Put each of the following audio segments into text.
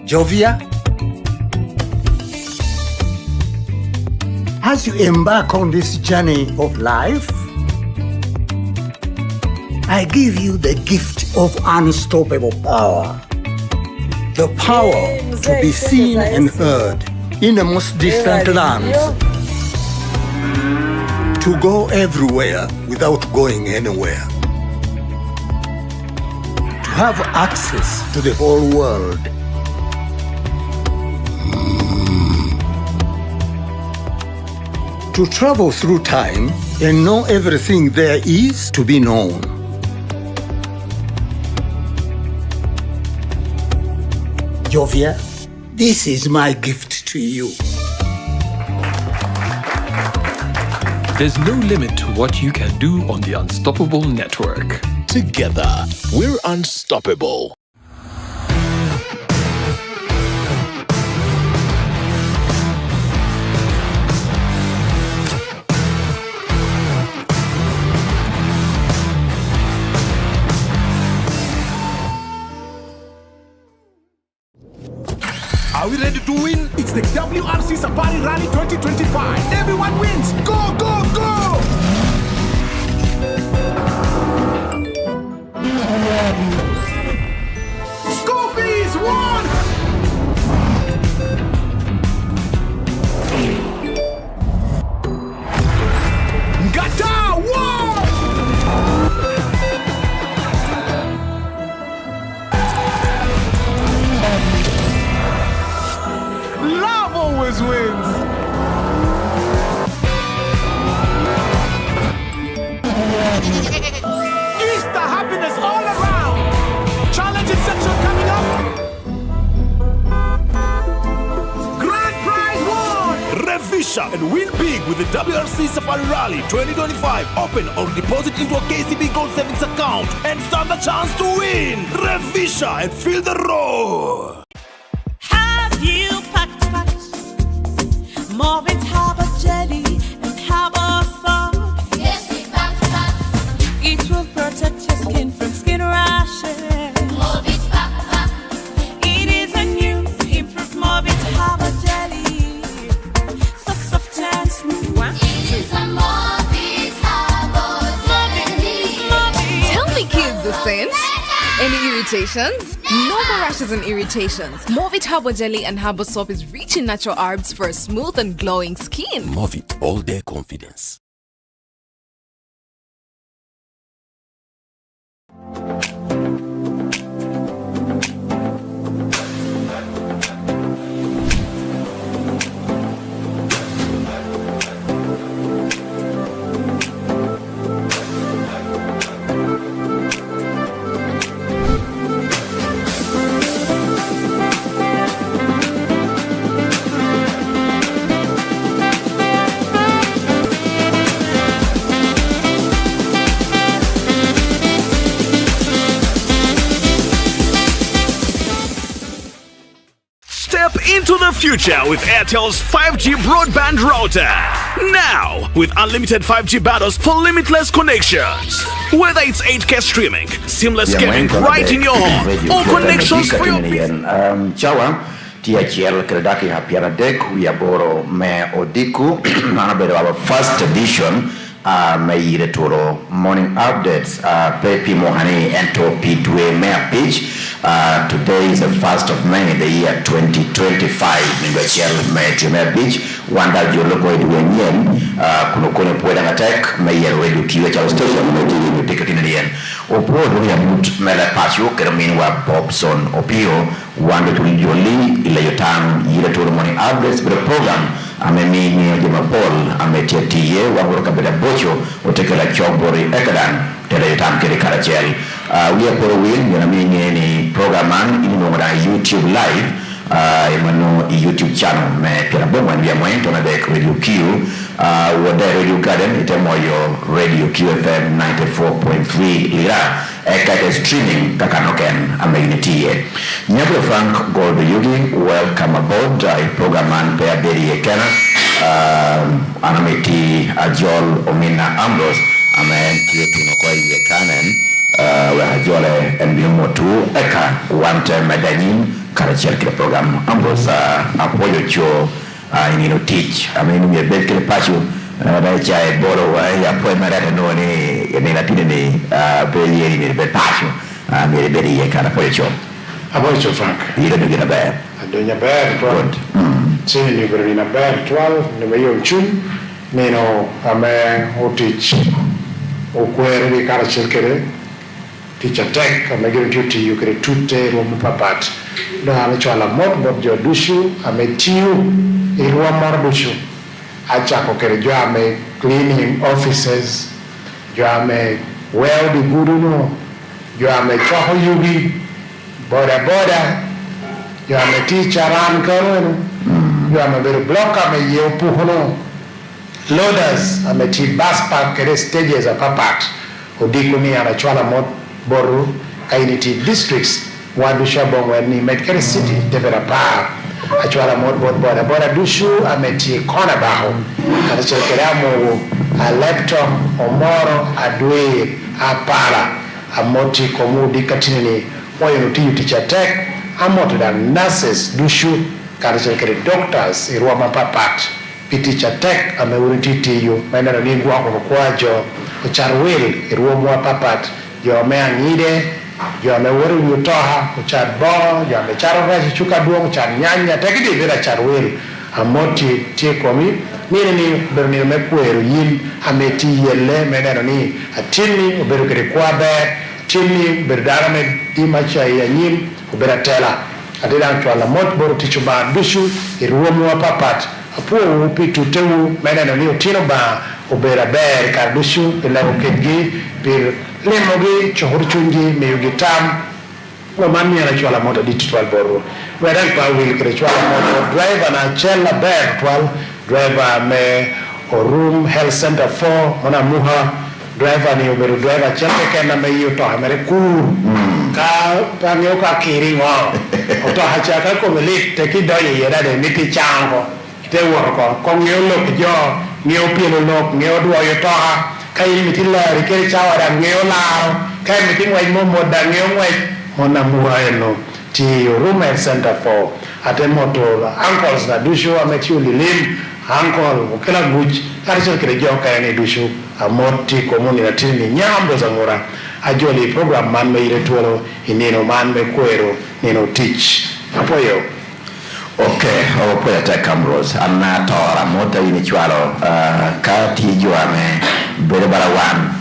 Jovia, as you embark on this journey of life, I give you the gift of unstoppable power. The power to be seen and heard in the most distant lands. To go everywhere without going anywhere. To have access to the whole world. To travel through time and know everything there is to be known. Jovia, this is my gift to you. There's no limit to what you can do on the Unstoppable Network. Together, we're unstoppable. Are we ready to win? It's the WRC Safari Rally 2025. Everyone wins. Go, go, go! Scoofies won! Gata won! Love always wins. Easter happiness all around. Challenge section coming up. Grand prize won. Revisha and win big with the WRC Safari Rally 2025. Open or deposit into a KCB Gold Savings account and stand a chance to win. Revisha and feel the roar. You packed more with Harbour jelly and Harbour salt. Yes, we packed. It will protect your skin from skin rashes. More with pack. It is a new improved more with Harbour jelly. So soft and smooth. It is a more with Harbour jelly. Tell me, kids, the sense. Any irritations? No more rashes and irritations. Movit Harbour Jelly and Harbour Soap is rich in natural herbs for a smooth and glowing skin. Movit all day confidence. Step into the future with Airtel's 5G broadband router. Now, with unlimited 5G bundles for limitless connections. Whether it's 8K streaming, seamless gaming right in your home, or connections for your business. Chawa THL Kredaki Hapiara Dek Wiaboro Me Odiku our first edition me Yite Twolo morning updates Pepi Mohani Ento P2A Mayor Pitch. Today is the 1st of May, the year 2025. Nimechel Mayor Beach, Wanda Joloko Edwenyen, Kunokone Pueda Attack, Mayor Radio QHL Station, Mayor Ticket in the end. Opo Doya Mut Mela Pasio, Kerminwa Bobson, Opio, Wanda to Yoli, Ilayotan, Yite Twolo morning updates for the program. Amemi Jema Paul, Ametia, Waboroka Beda Bocho, Otekela Chobori Ekadan, Teletam Kere Karachel. We are for a win, any program in YouTube live, YouTube channel, me Pierabom, and we are going to Radio Q, what the Radio Garden, it's your Radio QFM 94.3 Lira, Eka streaming, Kakanoken, Amenity. Nyabro Frank Gold Yugi, welcome aboard, program Pea Beri Ekena, Anamiti Ajol Omina Ambrose, Amen, Kietunokoi Yekanen. Wahajole and Bimotu Eka, one time Medanin, karachiel kile program ambos apoyo cho inino teach amenu mi bel kile pacho da chai boro wa ya poe marata no ni latine ni beli ni bel pacho mi beli ye kana apoyo cho Frank ile ndio na baya adonya baya twal chini ni berina baya twal ni meyo chun neno ame otich okwere ni karachiel kile teacher tech amegere duty yukere tute mo papat na amechwala mod jo dushu ametiu irwa mar dushu achako kere jo ame cleaning offices jo ame weld guduno jo ame choho yugi boda jo ame teacher ran karo jo ame bere block ame yepu hono loaders ame ti bus park kere stages papat odiko ni anachwala mod boru kainiti districts wadusha bongo ni Medkere city debera pa achwala mod boda dushu ameti kona baho kada chekeramo a laptop omoro adwe apara amoti komudi katinini moyo nuti teacher tech amoto da nurses dushu kada chekere doctors irwa mapapat teacher tech ameuriti yo maana ni ngwa kwajo charwel irwa mapapat yo me angide yo me woru yutoha uchad bo yo me charo raji chuka duong chad nyanya tekidi vera charwel amoti tie komi ni berni me kweru yin ameti yelle meneno ni atini oberu kere kwabe tini berdara me dimacha ya nyim obera tela adela ntwala mot boru tichuba dushu iruomu wa papat apo upitu tewu meneno ni otino ba obera ber ka dushu ila okegi bir lemogi chohor chungi meyugi tam wa mami ana chwala moto dit twal boru wedan pa wil kre chwala moto driver na chela ber twal driver me room health center for mona muha driver ni oberu driver chela kena me yuto amere kur ka pangyo ka kiri wa oto hachaka ko melit te kidoye yera de miti chango te woro ko ngeo lo jo ngeo pielo lo ngeo duo yuto kai mitila rikere chawa da ngeo lao kai mitin wai momo da ngeo wai mona muaeno ti room center for atemoto uncles na dushu ametiu lilim uncle kila guj karicho kile jo kai ni dushu amoti komuni na tini nyambo za ngora ajoli program man me Yite Twolo ineno man me kwero neno teach apoyo. Okay, opo ta Camrose anna tora mota ini chwalo ka ti joame bere barawan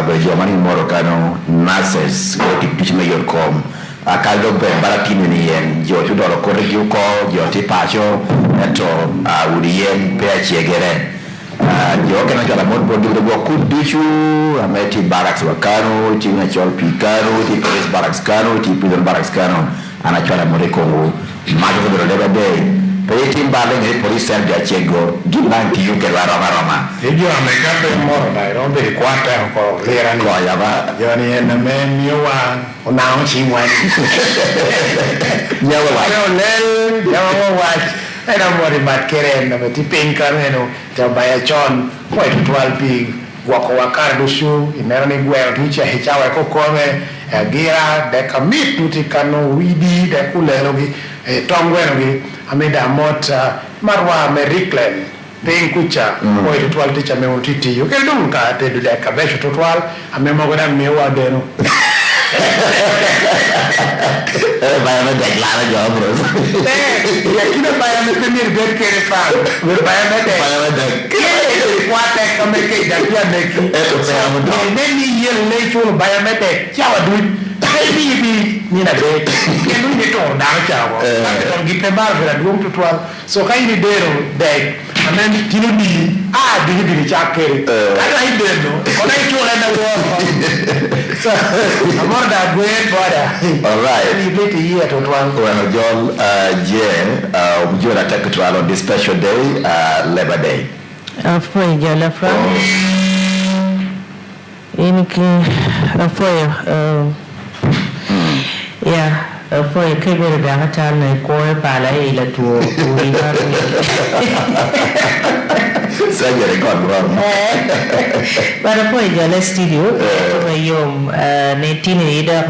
be jomani moro kano nurses go ti pichme yorkom akaldo be baratini ni en jo tu doro ko regi ko jo ti pacho eto urien pe chiegere jo kana jala mod bodu go kudishu ameti barracks wakano ti na chol pikano ti police barracks kano ti prison barracks kano ana chwala more kongo majo ko leba day peti mbale ngi police cell ja chego gilanti yuke la roma ejo ameka pe moro dai rombe kwata ko lera ni ko ya ba yoni en men yowa onao chimwa nyawa wa yo lel yawa wa era mori matkere na beti pinka no tabaya chon ko twal pi wako wakar dushu inero ni gwe ticha hichawa ko kome agira de kamit mutikano widi de kulero gi tongweno gi ameda mot marwa meriklen ping kucha ko Yite Twolo ticha me utiti yo kedum ka te de ka besho totwal ame mogoda me wa deno baya me de la jo bro ya kina baya me tenir de kere fa baya me de kere kwate kame ke da ya de ki eto pe amo do ni yel le chulo baya me de chawa du bi ni na de kenu ni to da chawa ko gipe bar vera dum totwal so kai ni dero de amen tinu ni di chakere kada hideno ona chulo na wo so amor da gwe boda all right ni leti here totwal well John ujora take twalo on this special day Labor Day foi gala fra iniki foi foi kebere da hata na ko pala ila tu ina surgery gone wrong. But a point, your studio, ne tini ida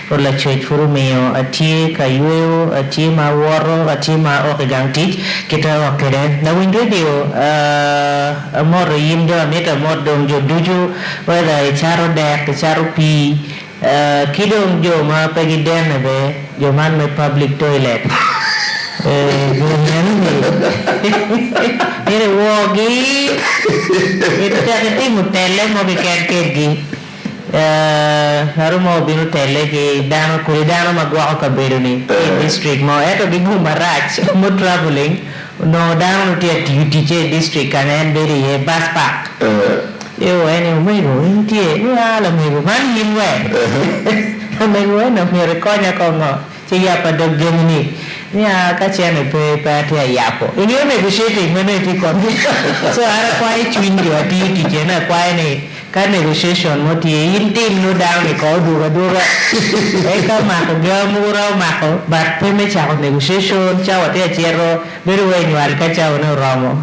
for la church for me, a tea, kayu, a tea, my water, a tea, my okiganti, kita okere. Now in radio, a more yimdo, net a more dom jo duju, whether it's charo deck, charo pea, kidom jo ma pegi denabe, jo man me public toilet. Ini wogi, itu cakap ti mutele mau bikin kegi, haru mau bikin tele ki dano kuri dano magwa ka beru ni district mau itu bibu marach mau traveling, no dano tiap UTJ district kanan beri ye bus park. Yo ini mego ini tie, ni ala mego mana himwe, mego na merekonya kongo, cia pada Germany. Yeah, catch any paper yapo. In your negotiating, when it becomes so I quite twin you a teacher, a quite can negotiation, what you didn't know down a call, do a dura. Eka Mako, Gamura Mako, but payment of negotiation, chow at zero, very well you are catch out no ramo,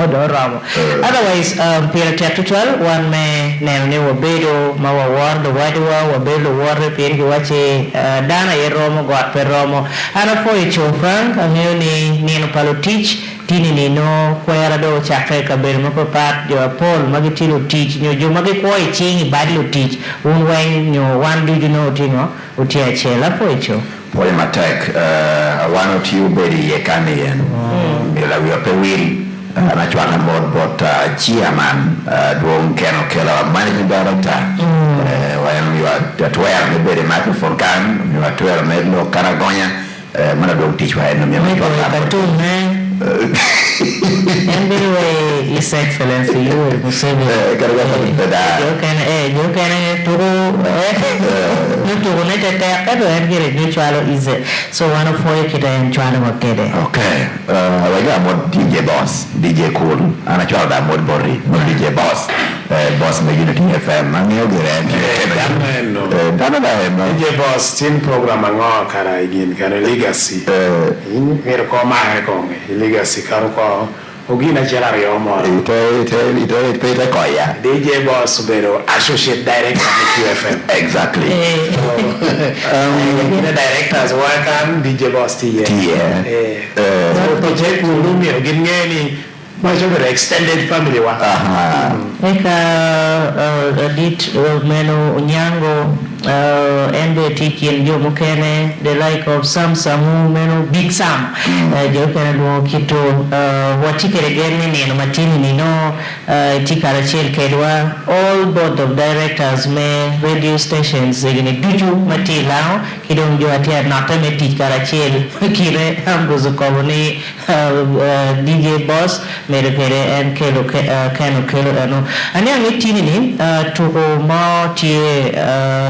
no ramo. Otherwise, Pierre chapter 12, one may name Bedo, Mawa War, the White War, Bedo War, Pierre, you watch Dana Romo, got per Romo, and a poet. Frank, ang ngayon ni Palo teach, tini no kwera do chakre kabel mapapat jo Paul magitilo teach nyo jo magikoi chingi badlo teach unweng nyo one do you know tingo utia chela po icho Paul matek one of you beri yekani yen bila wiyope will anachwana board chairman duong keno kela managing director when you are twelve me beri microphone kan you are 12 me no karagonya mana dong teach wa eno miyama kwa cartoon man and anyway his excellency you Museveni yo kana turu ne tete kado ngire ni chwalo ize so one of four kita en chwalo makede okay waga mod DJ boss DJ cool ana chwalo da mod bori DJ boss boss na Unity FM angeo gere dana DJ boss tin program ngo kara igin kana legacy ngir ko ma ko legacy karo ko ogina chela yo mo ito peta koya DJ boss bero associate director of QFM exactly the directors work on DJ boss tie project ulumi ogin ngeni much of an extended family wa dit meno unyango ende tikin jo mukene the like of Sam Samu meno Big Sam jo kana do kito watikere gerne ni no matini ni no tikara chel kedwa all board of directors me radio stations zegene duju matilao kidon jo atia nata me tikara chel kire amgozo koboni DJ boss mere kere en kelo kano ano anya mitini ni tuko ma tie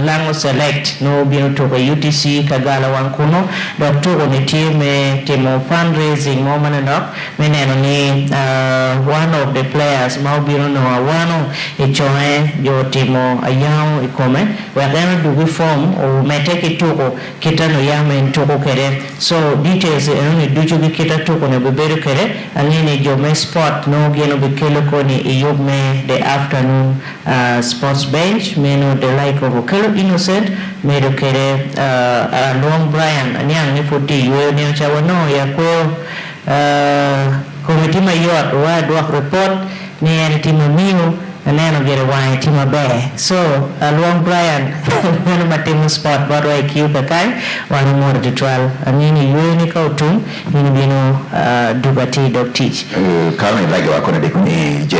lango select no bino tuko UTC kagala wankuno doctor ni time timo fundraising mo manano meneno ni one of the players ma bino no wano ichoe jo timo ayao ikome wagana dugu form o meteke tuko kitano yame tuko kere so details ni duju kita tuko ne bebere kere anini jo me sport no geno bikelo koni iyubme the afternoon sports bench meno the like of okelo innocent medo kere long Brian anyang ni futi yo ni chawa no ya ko committee mayor wa do report ni en timu miu neno gere wa timu be so long Brian meno matimu sport bado IQ bakai wa no more the 12 anini yo ni ka utum ni bino dubati dog teach kama like wako na dekuni je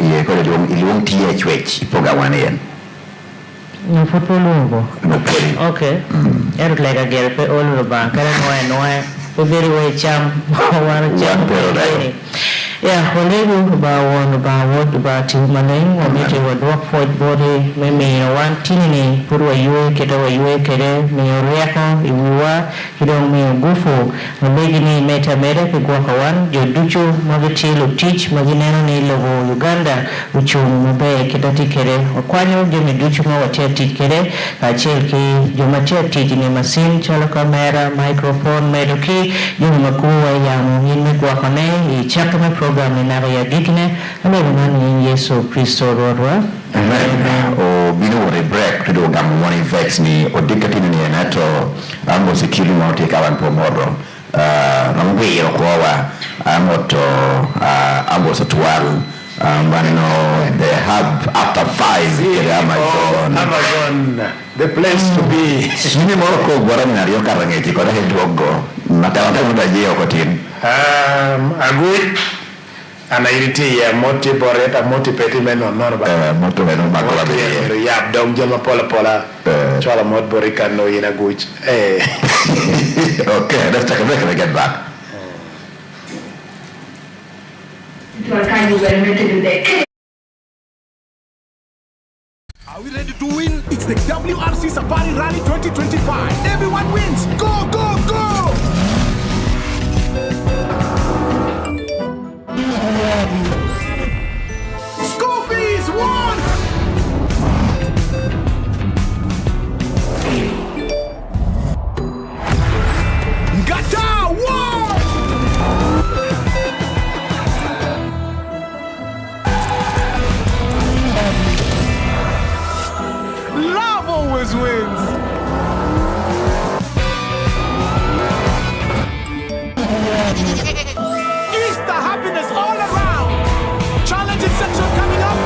ye ko de ilung THH ipoga wane no football lungo no play okay erut like gere pe olu ba kare no very way cham wana cham yeah holego ba won ba wod ba ti manen o mete wod work for body me one tinini purwa yue keda wa yue kede me reko iwa kidong me gufo mbegini meta mera ke kwa kawan jo ducho magachelo teach magineno ni logo Uganda uchumi mbe keda tikere okwanyo jo me ducho ma watia tikere achel ki jo matia tiji ni machine chala kamera microphone medoki jo makuwa ya muhimu kwa kone i chakame program program ni na ya gikne ame ni Yesu Kristo roa. Amen. O bino wore break to do gam morning vex ni o dikatini ni enato ambo sikili mo te kawan pomoro. Ramwe yo kwa amoto ambo satwal maneno they have after 5 Amazon the place to be. Sini mo ko bora na rio karangeti ko he dogo matawa muda je okotin. Agui anairiti ya moti boreta moti peti meno norba. Moto meno bakola be. Ya dom jama pola chola mod borika no ina guch. Okay, let's take a break and get back. Are we ready to win? It's the WRC Safari Rally 2025. Everyone wins. Go, go, go! School fees, one! Gata, one! Love always wins. Easter happiness all around. Challenging section coming up.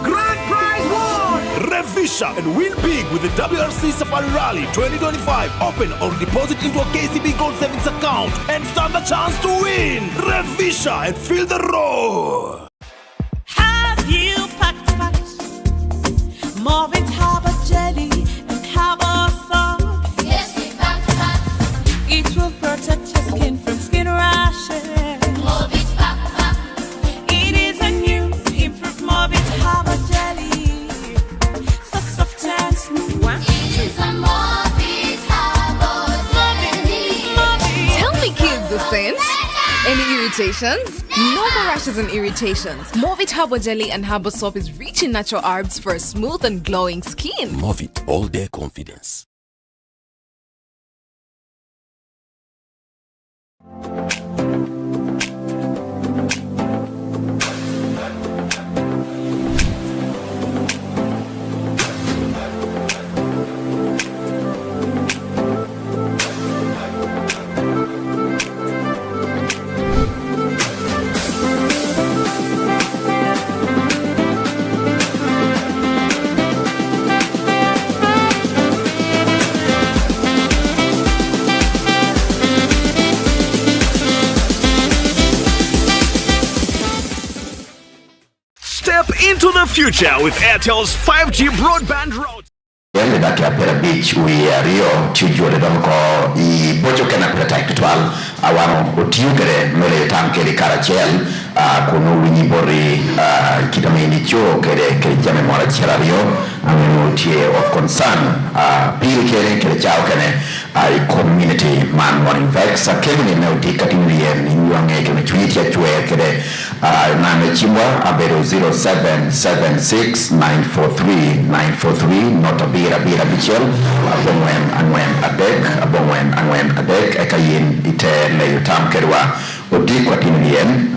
Grand prize one. Revisha and win big with the WRC Safari Rally 2025. Open or deposit into a KCB Gold Savings account and stand a chance to win. Revisha and feel the roar. Have you packed more with Harbour jelly and Harbour soap? Yes, we packed. It will protect your skin from skin rashes. Move it back. It is a new improved Morbid Harbour jelly, so soft and smooth. It is a Morbid Harbour jelly. Tell me, kids, the sense. Any irritations? No more rashes and irritations. Movit Harbour Jelly and Harbour Soap is rich in natural herbs for a smooth and glowing skin. Movit all day confidence. Step into the future with Airtel's 5G broadband router. Yale daki apera beach we rio chujore donko I bojo kena peta kitwal awano otiugere mere tankeri karachel kuno winyi bori kitamini cho kere jame mora cherario ameno tie of concern pili kere chao kene community man morning vex kemini na udika timulie niwange kene chuiti ya chue kere na mechimwa abero 0776943943 nota bira bichel abongwen adek ekayin ite le yutam kerwa odikwa tinien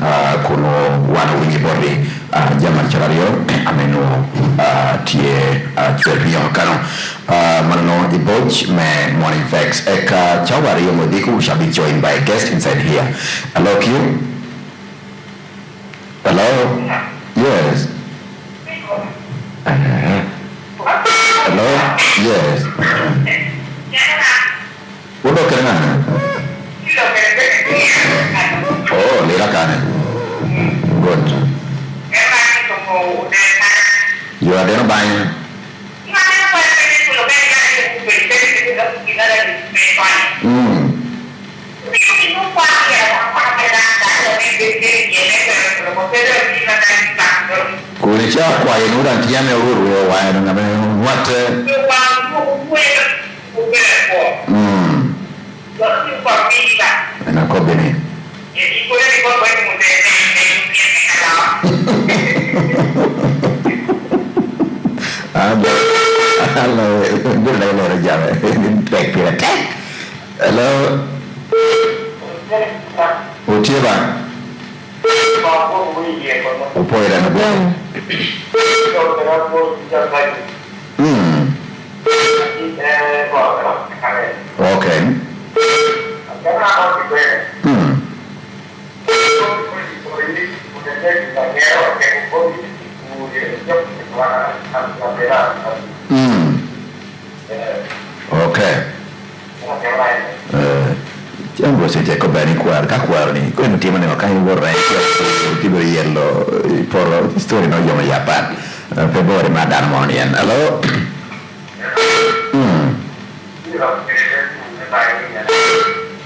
kuno wana wingi bori jaman charario ameno tie chwerio kano manano iboj me morning vex eka chawari modiku shall be joined by a guest inside here. Hello Q. Hello? Yes. Hello? Yes. Udo kena? Oh, lira kane. Good. You are there buying? Kulicha kwa yenura ntiyame ururu wa yenura what na kobini hello good hello hello Utieba. Upoira na bwana. Okay. Okay. Jangan saja kau bani kuar, ni. Kau nanti mana makan goreng, tiba yellow, poro story no jom Japan. Februari madan monian. Halo.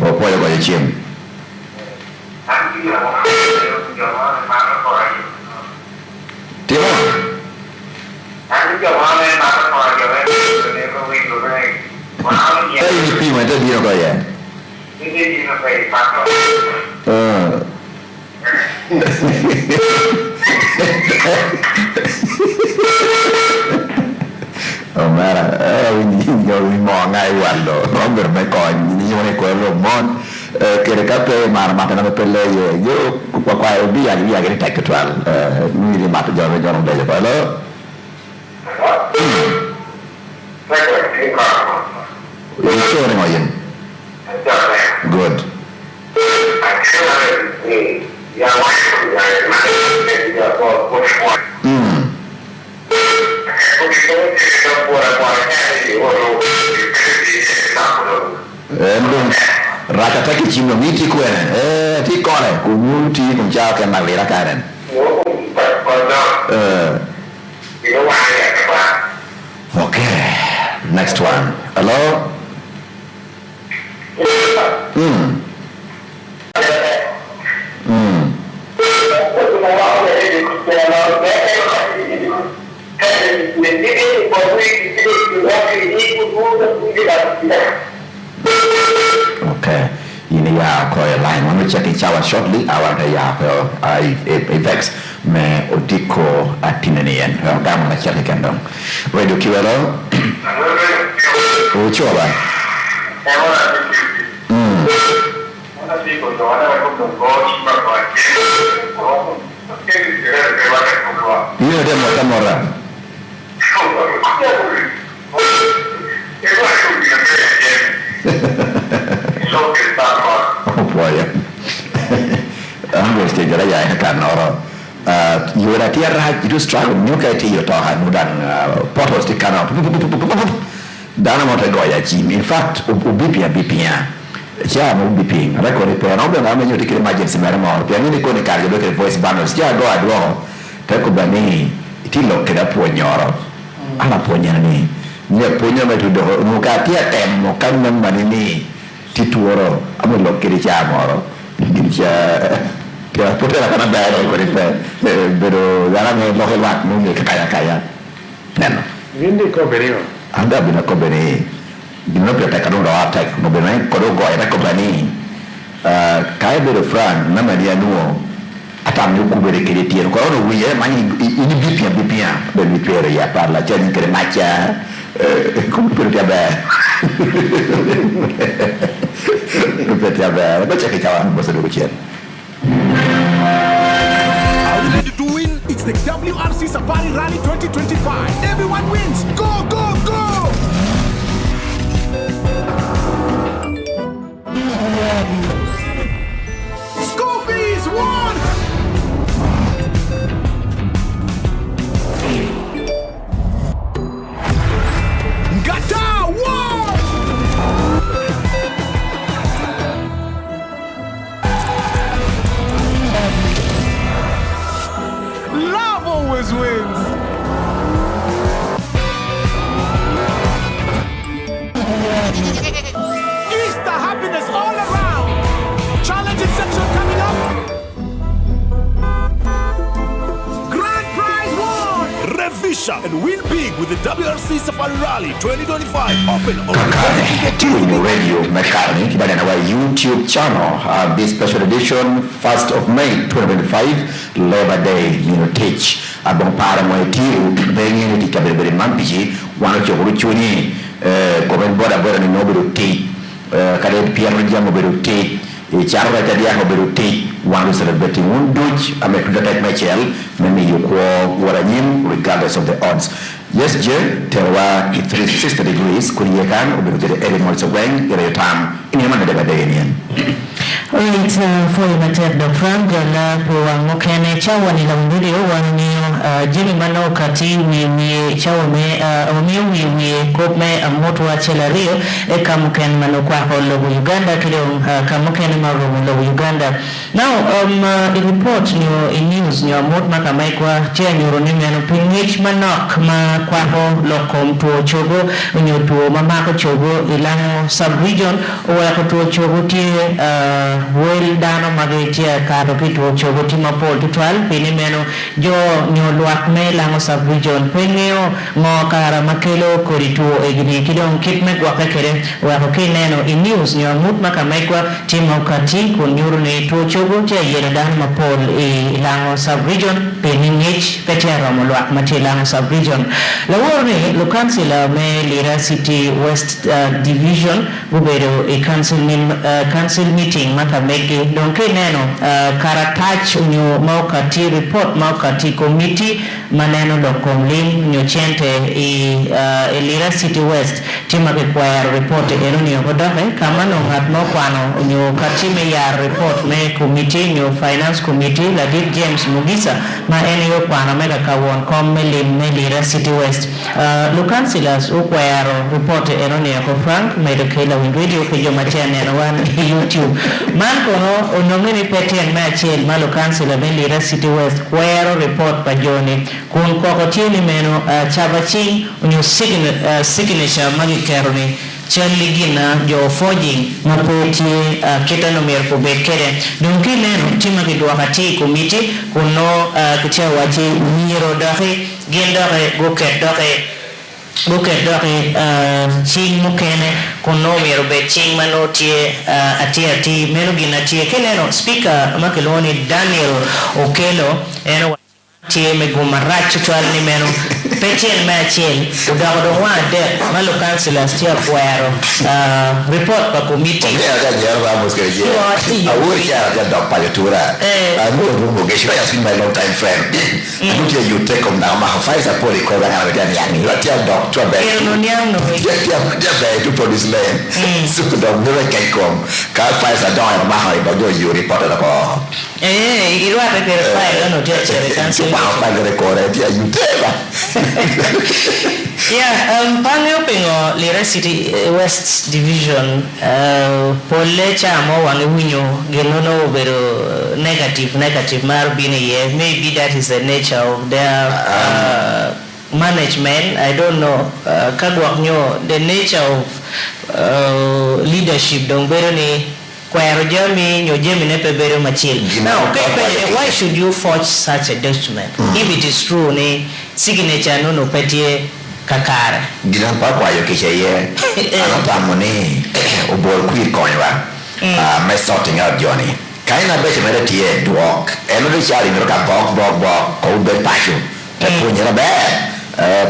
Apa yang kau cium? Tiba. Ini pi macam dia kau ya. Mara, ini mau ngai walo, Robert Mekon, ini cuma ekor mon, kira-kira mar mata nama pelle yo, kuat dia kira tekstual, ini mata jangan belajar palo. Itu orang lain. Good. Rata taki cimno miti kuene, ti kone, kumuti kumjau kan malera karen. Okay, next one. Hello. Okay, ini ya kau lain. Mana cakap cawan shortly, awak ya kau effects me odiko atinanian. Kamu nak cakap kan dong. Radio Kiwalo. Oh coba. Ini ada macam orang. Oh boy. Ambil stage lah ya kan orang. Yura tiara itu struggle nyukai tiyo tahan dan potos di kanal. Dana mau tergoyah jim. In fact, ubipia. Siapa ubiping? Rekor itu orang orang yang nyuti kirim aja sebenarnya mau. Yang ini kau ni kerja dokter voice bundles. Siapa doa. Tapi bani itu lo kena punyoro. Apa punya ni? Dia punya macam tu. Muka dia tem, muka memang ini tituoro. Amu lo kiri jamoro. Dia putih lah karena bayar kau ni. Pero dalam yang lo kelak mungkin kaya. Nen. Ini kau beri. Anda bina kau beri. Bina pihak kan orang attack. Mau bina kau goi nak kau bani. Kaya beri Fran. Nama dia nuo. Atam yuku beri kiri tiar. Kau orang wujud mana ini bipia. Beri ya parla. Jadi kena maca. Kau beri dia ber. Beri dia ber. Baca kecawaan bahasa Indonesia. Are you ready to win? It's the WRC Safari Rally 2025. Everyone wins. Go, go, go! Scoofies won! Gata won! Love always wins! Easter happiness all around! Challenging section coming up! Grand prize won! Revisha and win big with the WRC Safari Rally 2025. Open Tune Radio Mechanic by our YouTube channel. This special edition, 1st of May 2025, Labor Day, teach. Abang para mo tiu, bengi ni kabel mampiji, wano chokuru komen boda ni noberu ti, kade piano jamu beru ti, e charra ta dia ko beru ti wan celebrating un duch ame to that Michel maybe you ko waranyim regardless of the odds. Yes, je terwa 360 degrees kuriye kan oberu de element of wang ire tam ini man de badenian. Alright, for you matter the Frank la kwa mokene chawa ni la video wani Jimmy Mano kati ni chawa me we kop me amoto wa chelario kamuken mano kwa holo Uganda kile kamuken maro lo Uganda. Now the report in news ni amot makamai kwa chia nyoro ni meno pinwich manok ma kwa ho lokom to chogo nyoto mamako chogo ilango sub-region owa to chogo ti well dano magechia karo kito chogo ti mapol to 12 pini meno jo nyolwak me lango sub-region peneo ngo kara makelo korito egini kidong kitme kwa kekere wako kineno in news ni amot makamai kwa ti maukati kunyuru ni to chogo ti yere dano mapol lango sub-region pini ngich petero molwak mati lango sub-region la warne lo council me Lira City West Division gubero a council meeting makamege donke neno karatach unyo maukati report maukati committee maneno lokomlim nyochente Lira City West tima kwa report eroni yokodahe kama no hatmo kwano unyo katime ya report me committee nyo finance committee la Dick James Mugisa ma ene yo kwano mega kawon kommelim me Lira City West lo councilors ukwayaro report eroni yako Frank medo kela win radio kejo matiane na wan YouTube man kono onongeni petien machiel malo councilor me Lira City West kwayaro report pa joni kun koko tieni meno chabachi unyo signature magi keroni Charlie Gina jo forging mapoti kita nomer ko bekere donc leno tima ki do wakati committee kuno kicha wachi miro dahe gendare goket dahe ching mukene kuno miro be ching manotie ati meno gina tie keleno speaker makeloni Daniel Okelo eno tie me gumarach twal ni meno petien machiel udago wa de malo councilors tia kwero report pa committee ya jara mosque je awuri ya da payotura ngo gesho ya sin my long time friend you take on now ma five support ko ga na bedian yani tia doctor be no niano tia be to produce land so da ngore kai kom ka five sa don ma ha ba do you report da ko irwa pe per file no tia council pa ga record tia you tell yeah, panel pingo Lira City West Division pole chamo wange winyo genono pero negative mar bini ye maybe that is the nature of their management. I don't know kagwak nyo the nature of leadership dong pero ni kwero jami nyo jami ne pebero machil. Now why should you forge such a document if it is true ni signature no petie kakara gidan pa kwa yo kicheye anata moni obol kwir konwa me sorting out Johnny kaina beche mere tie dwok eno de chari no ka bok ko be pashu te punyera be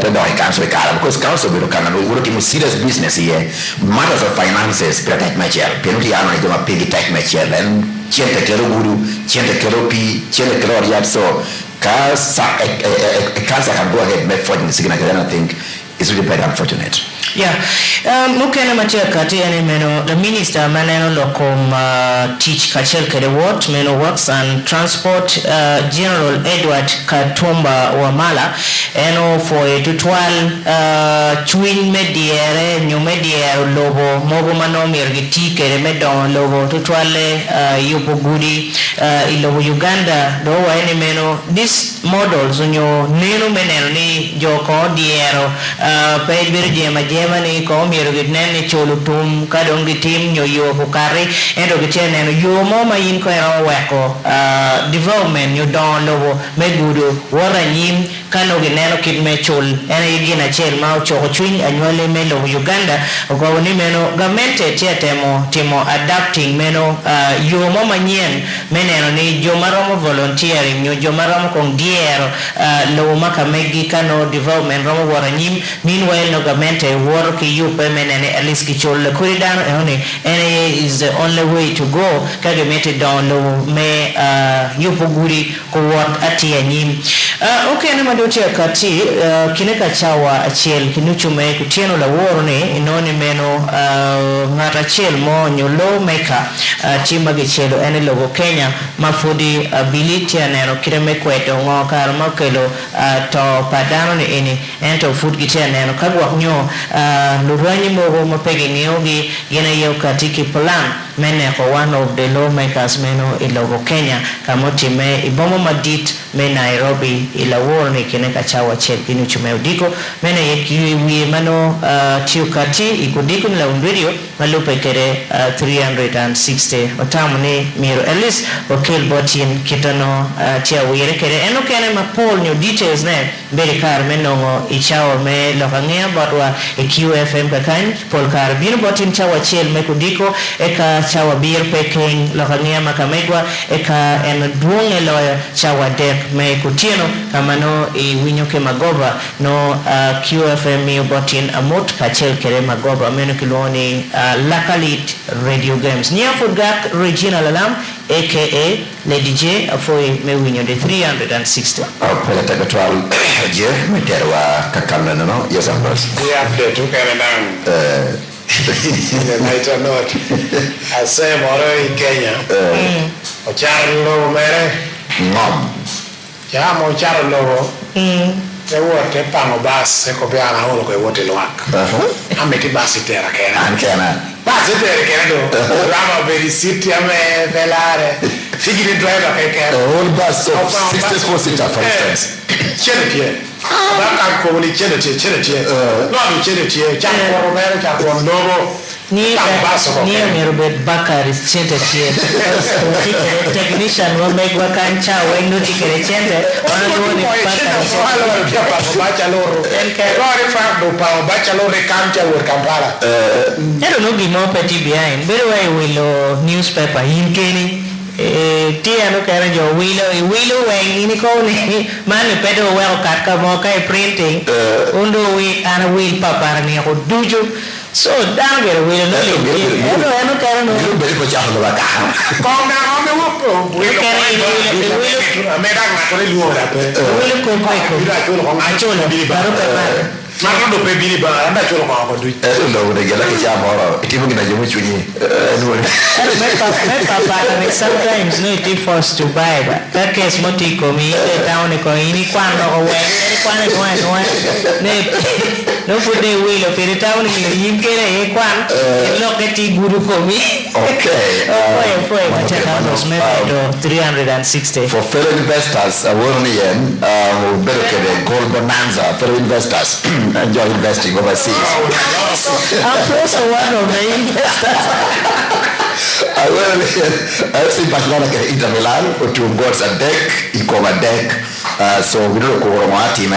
te doi council kara because council biro kana no working with serious business here matters of finances protect my chair penalty ano de ma pigi tech my chair and chente kero guru chente kero pi chente kero yat so cancer can go ahead make forging the signature and I think it's really very unfortunate. Yeah, mukene matia kati ene meno the minister maneno lokom teach kachel kede what meno works and transport General Edward Katumba Wamala eno for a tutwal twin mediere new mediere logo mogo mano mirgiti kede medon logo tutwale yupo gudi ilo Uganda do wa ene meno this models unyo neno meneno ni joko diero paid birje majemani ko miro gidnene cholo tum kadong gitim nyo yo bukari endo gitene no yo mo ma yin ko era weko development you don logo megudo wara nyim kano gineno kidme chol ene yigina chel ma choko chwin anywale melo Uganda ko ni meno government timo adapting meno yo mo manyien meneno ni jo maromo volunteering nyo jo maromo kong diero lo maka megi kano development romo wara nyim meanwhile no government work yupe menene at least kichol kuri dano ene is the only way to go kage mete down lo me yupo guri ko wat ati anyim okay ne madoti akati kineka chawa achiel kinuchume kutieno la worne inoni meno ngata achiel mo nyolo meka chima gichelo ene logo Kenya mafudi ability aneno kireme kweto ngo kar makelo to padano ni eni ento food gitia neno kagwa nyo lurwanyi mogo mapegi niogi gina yeo katiki plan mene ko one of the lawmakers meno ilogo Kenya kamoti me ibomo madit me Nairobi ilaworo ni kineka chawa chel kinu chume udiko mene yekiwi mano tiukati ikudiko nila unvideo malupe kere 360 otamu ni miro at least okil botin kitano tia wire kere eno kene mapol nyo details ne beri kar menongo ichawa me lokangea batwa QFM kakany pol kar bino botin chawa chel me kudiko eka chawa bir peking lokangea makamegwa eka en duonge loya chawa dek me kutieno kamano winyo ke magoba no QFM mi botin amot kachel kere magoba meno kiloni lakalit radio games nia furgak Regina Lalam aka Lady J afoy me winyo de 360 pele taga twal je meterwa kakamna no yes of course we update to Canada the night or not I say more in Kenya o charlo mere ngom ya mo charlo e wote pango bas e ko biana holo ko wote lwak ameti basi tera kena basi tera kena do rama very city ame velare figure driver kena all bus of 64 seater for instance chenetie baka ko ni chenetie no ni chenetie chanko romero chanko ndogo ni merobet bakari chente tie technician wa megwa kancha wendo tikere chente ona duoni bakari bacha loro lori fardo pa bacha loro kancha wor Kampala I don't know gimo peti behind but way willow newspaper hinkeni tia no kara jo willow wengini ko ni mani pedo well kat ka mo kai printing undo wi ana will papar ni ko duju so down get away no no kara no beri ko jahlo ba ka ko na me wopo we me da na ko le luora pe will ko ko ira chulo ko achola bili ba marado pe bili ba anda chulo ko du no de gela ke jamoro itibu gina jomo chunyi no me sometimes no it forced to buy that case moti ko mi down ko ini kwano o we kwano no pude wilo per town ni yinkere e kwan lo che ti guru ko mi okay poi wacha house me to 360 for fellow investors won yen better ke gold bonanza fellow investors enjoy investing overseas I'm also one of the investors I see Barcelona ke Inter Milan to goals a deck ikoma deck so we don't go on team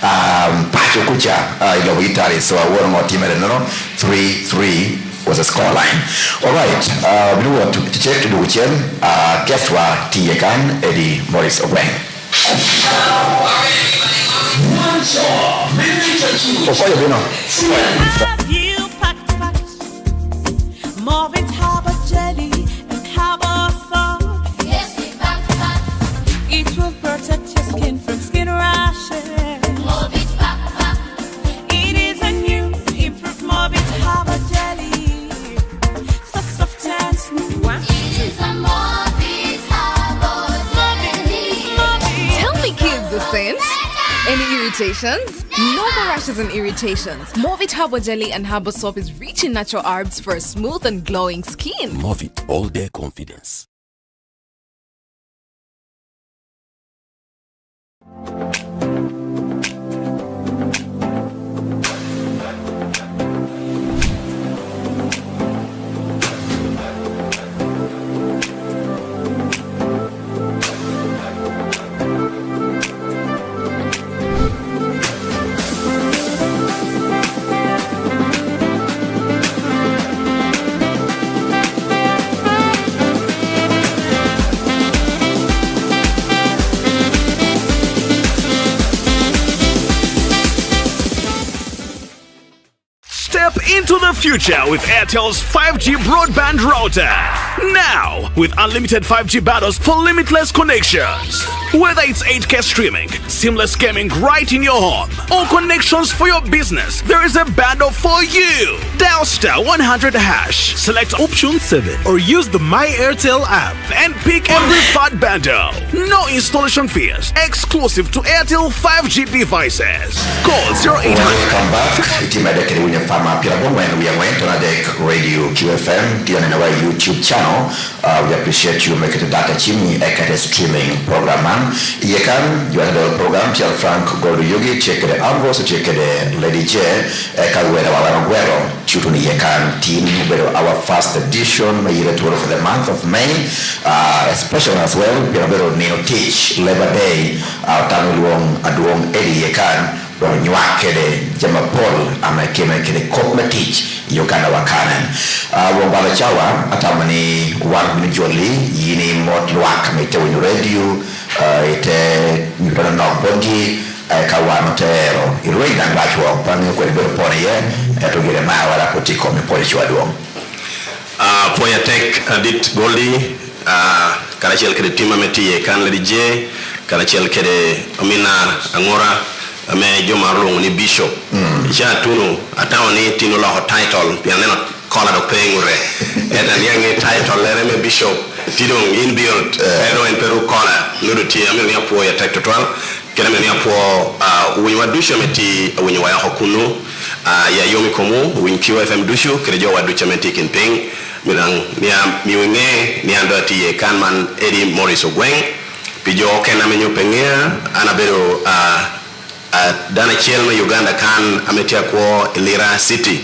Pacho Kucha ilo Italy so I won on team no 3-3 was a score line. All right, we do want to check to do with guess what Tiakan Eddie Morris Obeng. Have you packed more with harbor jelly and harbor salt? Yes, we back. It will protect your skin from skin rashes. Move it back. It is a new improved Morbid Harbor Jelly. So soft and smooth. It is a Morbid Harbor jelly. Tell me, kids, the scent. Any irritations? No more rashes and irritations. Movit Harbor Jelly and Harbor Soap is rich in natural herbs for a smooth and glowing skin. Movit all day confidence. Step into the future with Airtel's 5G broadband router. Now, with unlimited 5G bundles for limitless connections. Whether it's 8K streaming, seamless gaming right in your home, or connections for your business, there is a bundle for you. Dial *100#, select option 7, or use the My Airtel app and pick every third bundle. No installation fees, exclusive to Airtel 5G devices. Call 0800. Welcome back. Itimedekere wenye fama pia bomwen we are going to Nadek Radio QFM pia na YouTube channel. We appreciate you make it data chini ekate streaming program man. Yekan you are the program pia Frank Gold Yogi check the Ambrose check the Lady J ekawera wawero chutuni yekan team our first edition Yite Twolo for the month of May. Special as well pia Nino teach Labor Day tanuluong aduong Eddie yekan nywakede jama Paul amekeme kede kopme teach yokana wakanen wombala chawa atamani wan jolly yini mot lwak mete win radio ite nyupana nok bogi kawano tero irwe dangachwa pange ko be pone ye to gere ma wala potiko me pole chwa do poya tek dit goldi kala chel kede tima meti kan le je kala chel kede omina angora ame jomarlo ni bishop ja tuno atawani tino la title pianeno kola do pengure eta niange title lere me bishop tino in build pero en peru kola nudo ti ame ni apo ya tek total kena me ni apo winwa dusho meti winwa ya hokuno ya yomi komu win QFM dusho krejo wa ducha meti kinpeng milang miwenge ni ando ti kanman Eddie Morris Ogweng pijo kena menyo pengea anabero dana chelma Uganda kan ametia kwa Lira City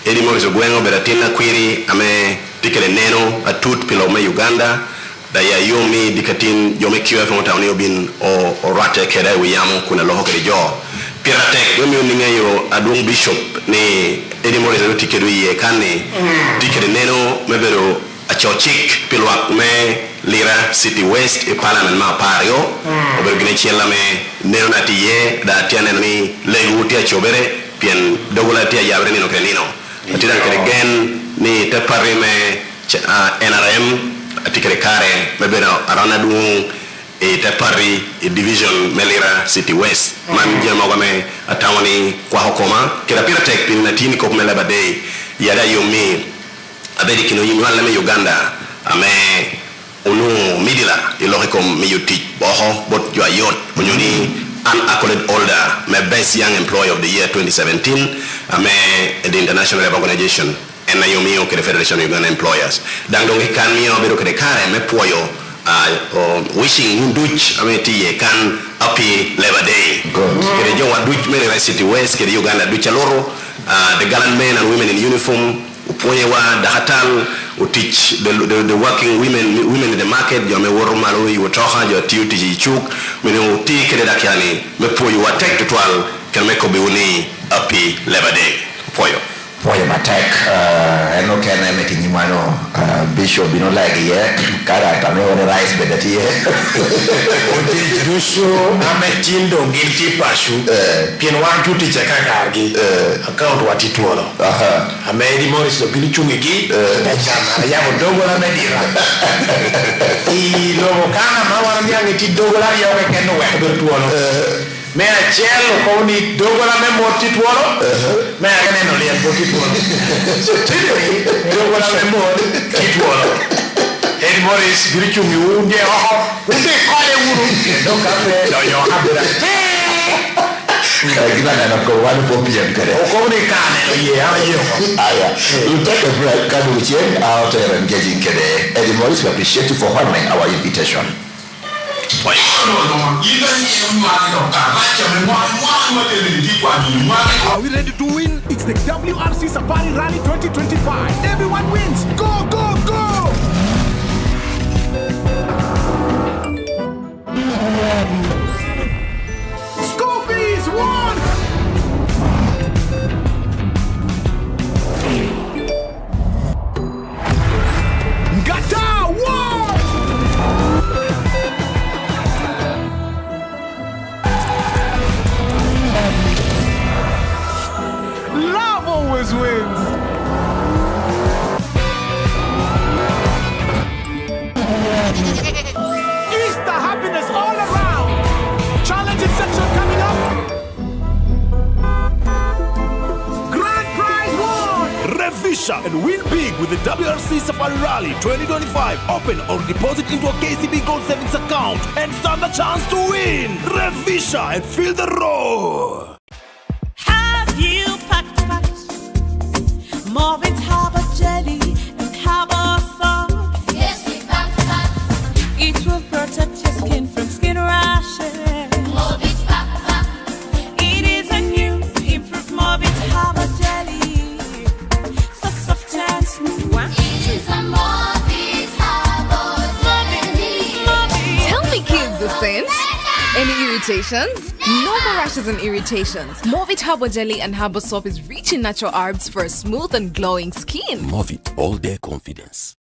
Eddie Morris Ogwengo beratina kwiri ame tikele neno atut pila me Uganda da ya yomi dikatin yome QF mtaoni obin o rate kere wiyamu kuna loho kere jo pirate yomi uningeyo adung bishop ni Eddie Morris tikelu ye kane tikele neno mebero achochik pilwa me Lira City West e parliament ma pario obergine chela me neno natiye da tiane ni legu tia chobere pien dogola tia yabre ni no kelino atidan kere gen ni te parri me NRM atikere kare me beno arana du e te parri e division me Lira City West man jema game atawani kwa hokoma kera pira tek pin natini ko me Labor Day yada yomi abedi kino yimwala me Uganda ame onu midila iloke kom miyuti boho bot yo ayot munyuni an accolade holder my best young employee of the year 2017 ame the International Labour Organization and nayomi o the Federation of Uganda Employers dangdong kan mi obero kede kare me poyo wishing nduch ame ti kan happy Labor Day kede jo wa duch me City West kede Uganda duch aloro the gallant men and women in uniform uponye wa dahatal to teach the working women in the market yo me woro malo yo toha yo tiuti jichuk me no ti kede dakiani me poyo wa tek total kan me ko be woni happy Labor Day poyo matek eno kene meti nyimano bishop bino lagi ye kara tame one rice bedati ye oti rusho ametindo ngilti pashu pien wan tuti cheka kargi account wati Twolo Eddie Morris bili chungigi chama ya dogo la medira i lo kana mawara nyangi ti dogo la ya wekeno we Twolo me a cielo con i dogola me morti Twolo me a neno li al morti Twolo so tiri dogola me morti Twolo Eddie Morris birichu mi unde unde kale uru do kape do yo abura gina na ko wani po pm kare o ko ni kane ye aya you take a break can we change out and engaging kede Eddie Morris we appreciate you for honoring our invitation. Are we ready to win? It's the WRC Safari Rally 2025. Everyone wins. Go, go, go! School fees, one! Gata, one! Love always wins. Revisha and win big with the WRC Safari Rally 2025. Open or deposit into a KCB Gold Savings account and stand a chance to win. Revisha and feel the roar. Have you packed more with Harbour jelly and Harbour soap? Yes, we packed. It will protect your skin from skin rashes. Move it back. It is a new improved Morbid Harbour jelly, so soft and smooth. It is a Morbid Harbour jelly. Tell me, kids, the sense. Any irritations? No more rashes and irritations. Movit Harbour Jelly and Harbour Soap is rich in natural herbs for a smooth and glowing skin. Movit all day confidence.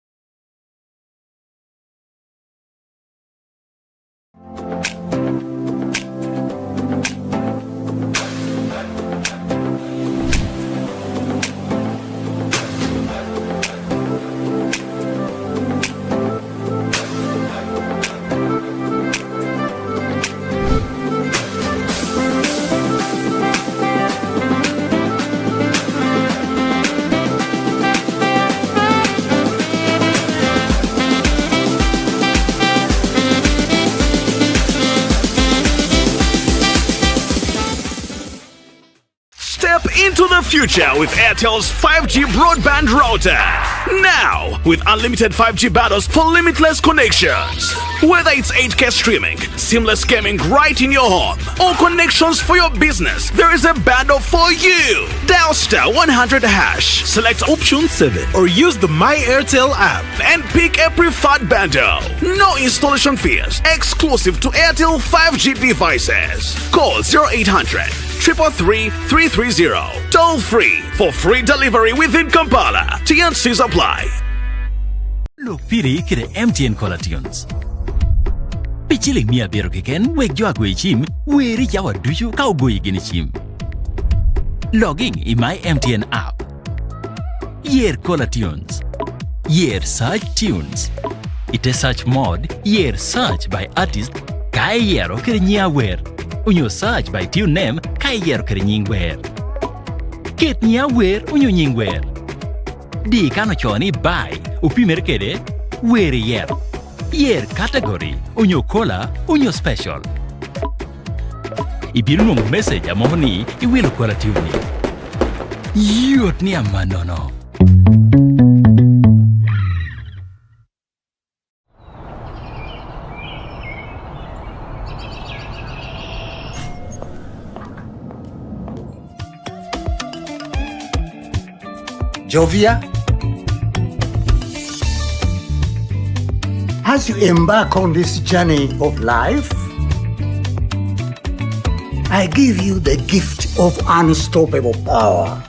Step into the future with Airtel's 5G broadband router. Now, with unlimited 5G bundles for limitless connections. Whether it's 8K streaming, seamless gaming right in your home, or connections for your business, there is a bundle for you. Dial *100#, select option 7, or use the My Airtel app and pick a preferred bundle. No installation fees, exclusive to Airtel 5G devices. Call 0800 333 330. Toll free for free delivery within Kampala. TNCs apply. Look, Piri, kire MTN Cola Tunes. Pichiling mia bero kiken, wek jo agwe chim, weri jawa duyu kau goyi gini chim. Logging in my MTN app. Year Cola Tunes. Year search tunes. Ite search mode, year search by artist, kai yero kire nya wer. Unyo search by tune name, kai yero kire nying wer. Ket nya wer, unyo nying wer. Di kano choni by, upimer kede, weri yer. Yer category, unyo cola, unyo special. Ibiru nung message amoni, iwilo cola tune. Yot ni amanono. Jovia, as you embark on this journey of life, I give you the gift of unstoppable power.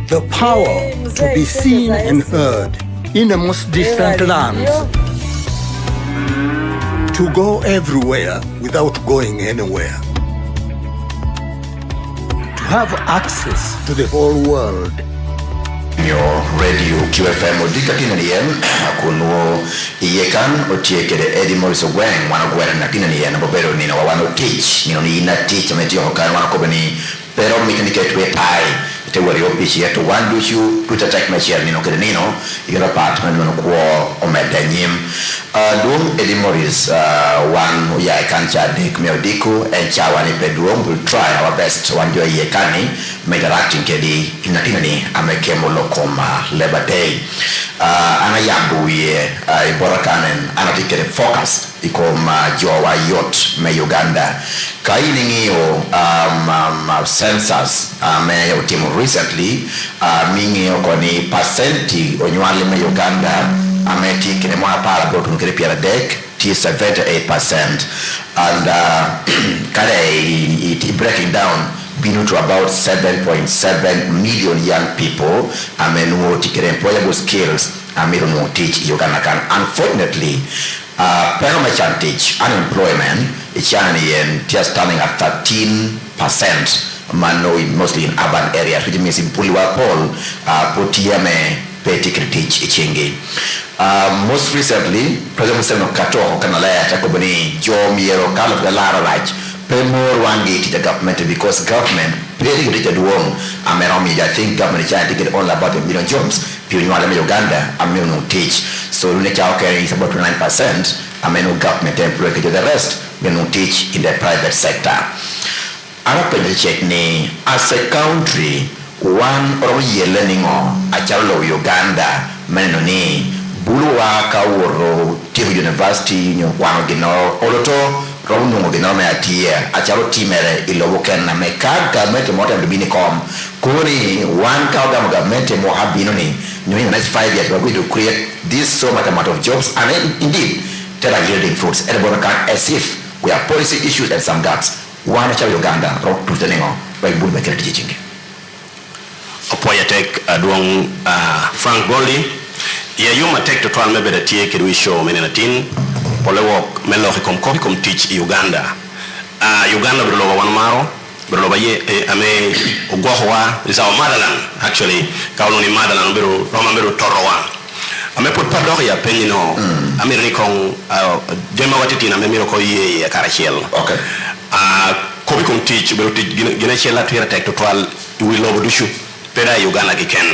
The power to be seen and heard in the most distant lands. To go everywhere without going anywhere. To have access to the whole world. Your radio QFM odika tinanien kuno iyekan otiekere Eddie Morris Ogweng wana gwera na tinanien bobero nina wano teach nino ni ina teach ametio hokan wana kobani pero mikaniketwe tai te wari opichi yetu wanduchu tutatek machel nino kede nino igara partner nino kuo omedanyim dum Eddie Morris one ya kancha dik meodiku and chawani bedroom will try our best wanjo iyekani interacting kedi inatinani amekemo lokoma Labor Day ana yambu ye iborakanen anatikere focus ikoma jowa yot me Uganda kaini ngiyo census me utimu recently mingi koni percenti onywali me Uganda ametikere mwa para botu nkere pia dek ti 78% and kare it breaking down been to about 7.7 million young people who take employable skills who teach Uganda can. Unfortunately, percentage unemployment is just standing at 13%. Mostly in urban areas, which means in Puliwa Paul, Potiame, Peti Kritich, Ichingi. Most recently, President Kato Kanalaya Takobani, Joe Miero, Kalaf Galara, pay more one gate to the government because government paying the duong. I think government is trying to get all about 1 million jobs. People in Uganda, no teach. So when is about 9%. Government employee to the rest. We no teach in the private sector. As a country, one or year learning on a child Uganda, Menoni, Bulua, Kauro, Tibu University, Wangino, Oloto, Romu Ginome Atia, a child timere, Ilowokan, Meka, government, Motam Binicom, Kuri, one cow government, Mohabinoni, in the next 5 years, we're going to create this so much amount of jobs, and indeed, tell are yielding fruits, as if we have policy issues and some gaps. One child Uganda, rock to the Nengo, by Bulbecker teaching. Opoyatek duong Frank Goldie ya yuma tek to twal mebe da tie ke wi show menenatin pole wok melo kom teach Uganda Uganda bro lo wan maro bro lo baye ame ogohwa is our motherland actually kauno ni motherland bro roma bro torowa ame put padok ya penino ame ni kon jema watiti na memiro ko ye ya karachiel okay kom teach bro gina chela tira tek to twal wi lo bodushu pera Uganda kiken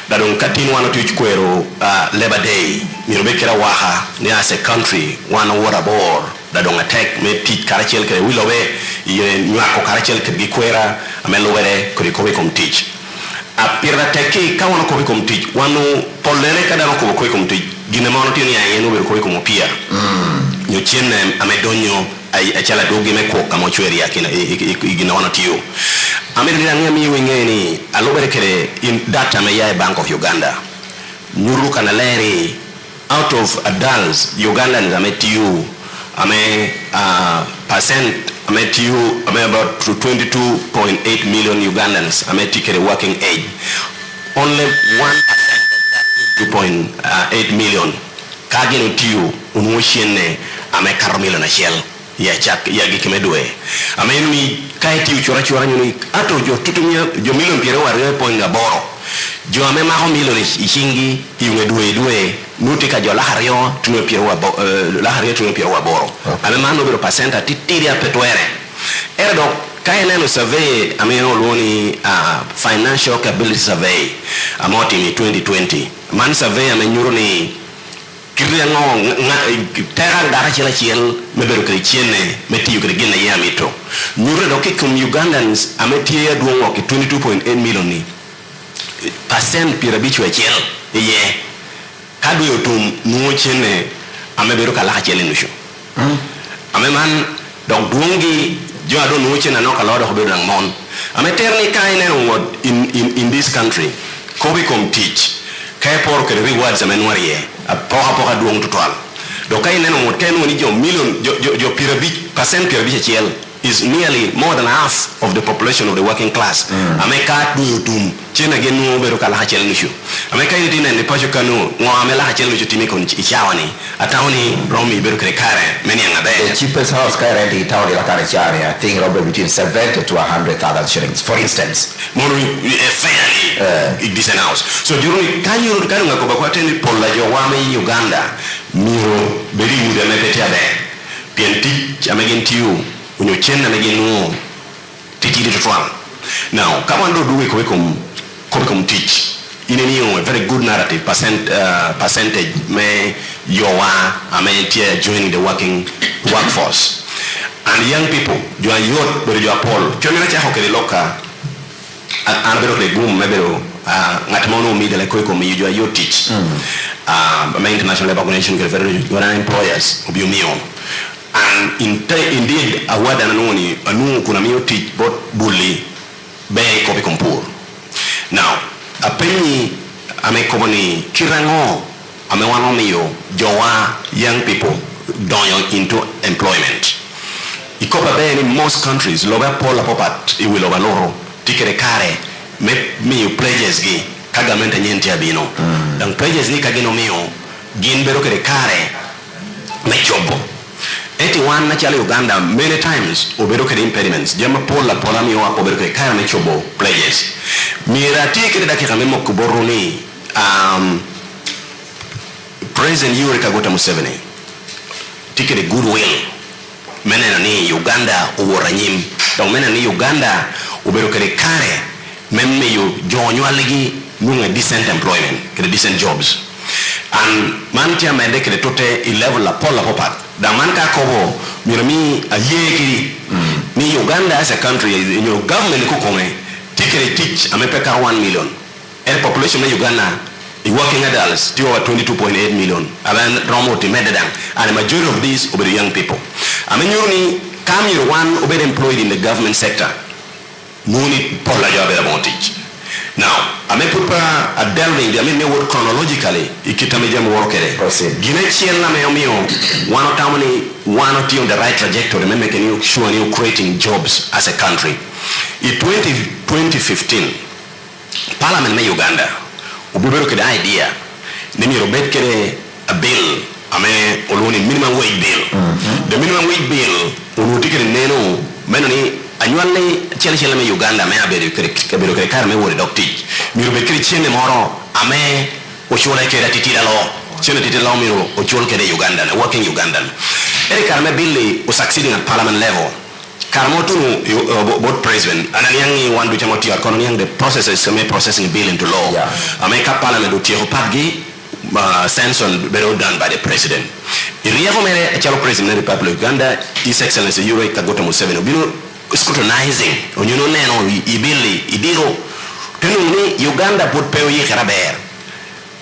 dadon katin wana tu kwero Labor Day mirobekera waha ni as a country wana water board dadon attack me teach karachel ke wilowe ye nyako karachel ke gikwera amelowere ko kom teach a pirra teki ka wana ko kom teach wanu polere kada ko kom teach gine mono tini ya yeno ber ko kom pia nyo chenne amedonyo ay achala dogi me ko kamo chweri yakina igina wana tiyo America ngami wengeni alobere kere in data me ya Bank of Uganda nyuru kana leri out of adults Ugandans ametiu percent ametiu about 22.8 million Ugandans ametikere working age only 1% of that 2.8 million kageno tiu unwoshene amekaro million shell ya chak ya gikimedwe ameni kaiti uchora nyuni ato jo tutumia jo milion piero wario poinga boro jo amema ho milion ishingi yungedwe nuti ka jo lahario tunwe piero wa lahario tunwe piero wa boro amema no bero percent titiri apetwere erdo kaineno survey ameno loni financial capability survey amoti ni 2020 man survey amenyuro ni Kiriango terang dara chiel mebero krichiene metiyo krigina ya mito nyure doke kum Ugandans ametie duongo ki 22.8 million ni percent pirabichu ya chiel ye kadu yotum nuochene amebero kala chiel nusho ameman dok duongi jo ado nuochene no kala do hobedo nang mon ameterni kaine in this country kobi kom teach kay por ke rewards amenwarie a poha duong total do kay neno mot kay no ni jo million jo percent pirabi chiel is nearly more than half of the population of the working class ameka du tum chena genu bero kala hachel nishu ameka yidi ne pacho kanu ngo amela hachel nishu timiko ni ichawani ataoni romi bero kare many ngabe the cheapest house kare rent in town la kare chari I think probably between 70 to 100,000 shillings for instance more fairly it is an house so during kanyu ngakoba kwa tendi pola jo wame Uganda miro beri mude mepetia be pienti amegentiu unyo chena megenu tikiri tutwala now kama ndo duwe kom teach ineniyo a very good narrative percentage me yowa amentia joining the workforce and young people you are youth but you are Paul chomena cha hokele loka anabero le boom mebero ngatmono mi de le kom you are youth teach international labor organization get very good employers obiumio and indeed award ananoni anu kuna mio teach bot bully be kopi kompur now apeni amekoboni kirango amewano mio jowa young people going into employment ikopa be in most countries loba pola popat I will overloro tikere kare me pledges gi kagamenta nyenti abino dan pledges ni kagino mio gin bero kere kare me chobo 81 na Uganda many times obero kede impediments jama pola mi wa obero kede kaya me chobo pledges mirati kede dakika memo kuboruni President Yoweri Kaguta Museveni tikede goodwill meneno ni Uganda uworanyim to meneno ni Uganda ubero kare kare memme yo jonywalgi nunga decent employment kare decent jobs and man tia mede kare tote level la pola popat da man ka kobo mirami ayeki ni Uganda as a country your government ko kome tikere teach amepeka 1 million and population of Uganda the working adults still over 22.8 million aban romoti mededang and the majority of these over the young people I mean you come you one over employed in the government sector nuni pola job advantage now I may put a delving I mean word chronologically ikitamejam workere ginechien na meomio one or on the right trajectory making you sure you creating jobs as a country in 2015 parliament in Uganda ubibero kede idea nimi robet kede a bill ame oloni minimum wage bill the minimum wage bill unuti kede neno menoni annually chele me Uganda me abero kede kar me wori dokti mi robet kede chene moro ame ochola kede titila lo chene titila lo miro ochol kede Uganda working Ugandan ere kar me bill o succeeding at parliament level Karmotu board president and anyangi one do chamoti akon the processes me processing bill into law ameka parliament do tiero padgi sanction better done by the president iriavo mere chalo president of the Republic of Uganda His Excellency Yite Twolo bino scrutinizing onyono neno ibili idiro tenuni Uganda put peo yi karaber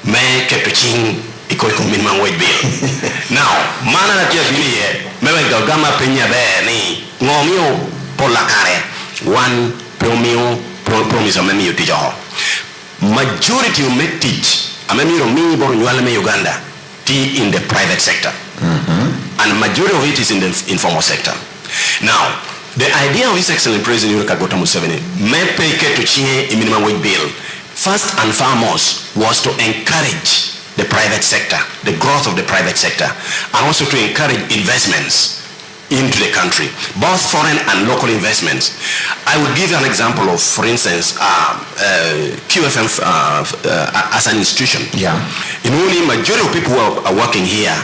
me ketoching iko minimum wage bill now mana na tia bili ye mewe gama penya be ni ngomio pola kare one promise amemi yo tijo majority of me teach amemi ro mi boru nywale me Uganda ti in the private sector and majority of it is in the informal sector now the idea of His Excellency President Yite Twolo me peke to chie minimum wage bill first and foremost was to encourage the private sector, the growth of the private sector, and also to encourage investments into the country, both foreign and local investments. I would give you an example of, for instance, QFM as an institution. Yeah. In only majority of people who are working here,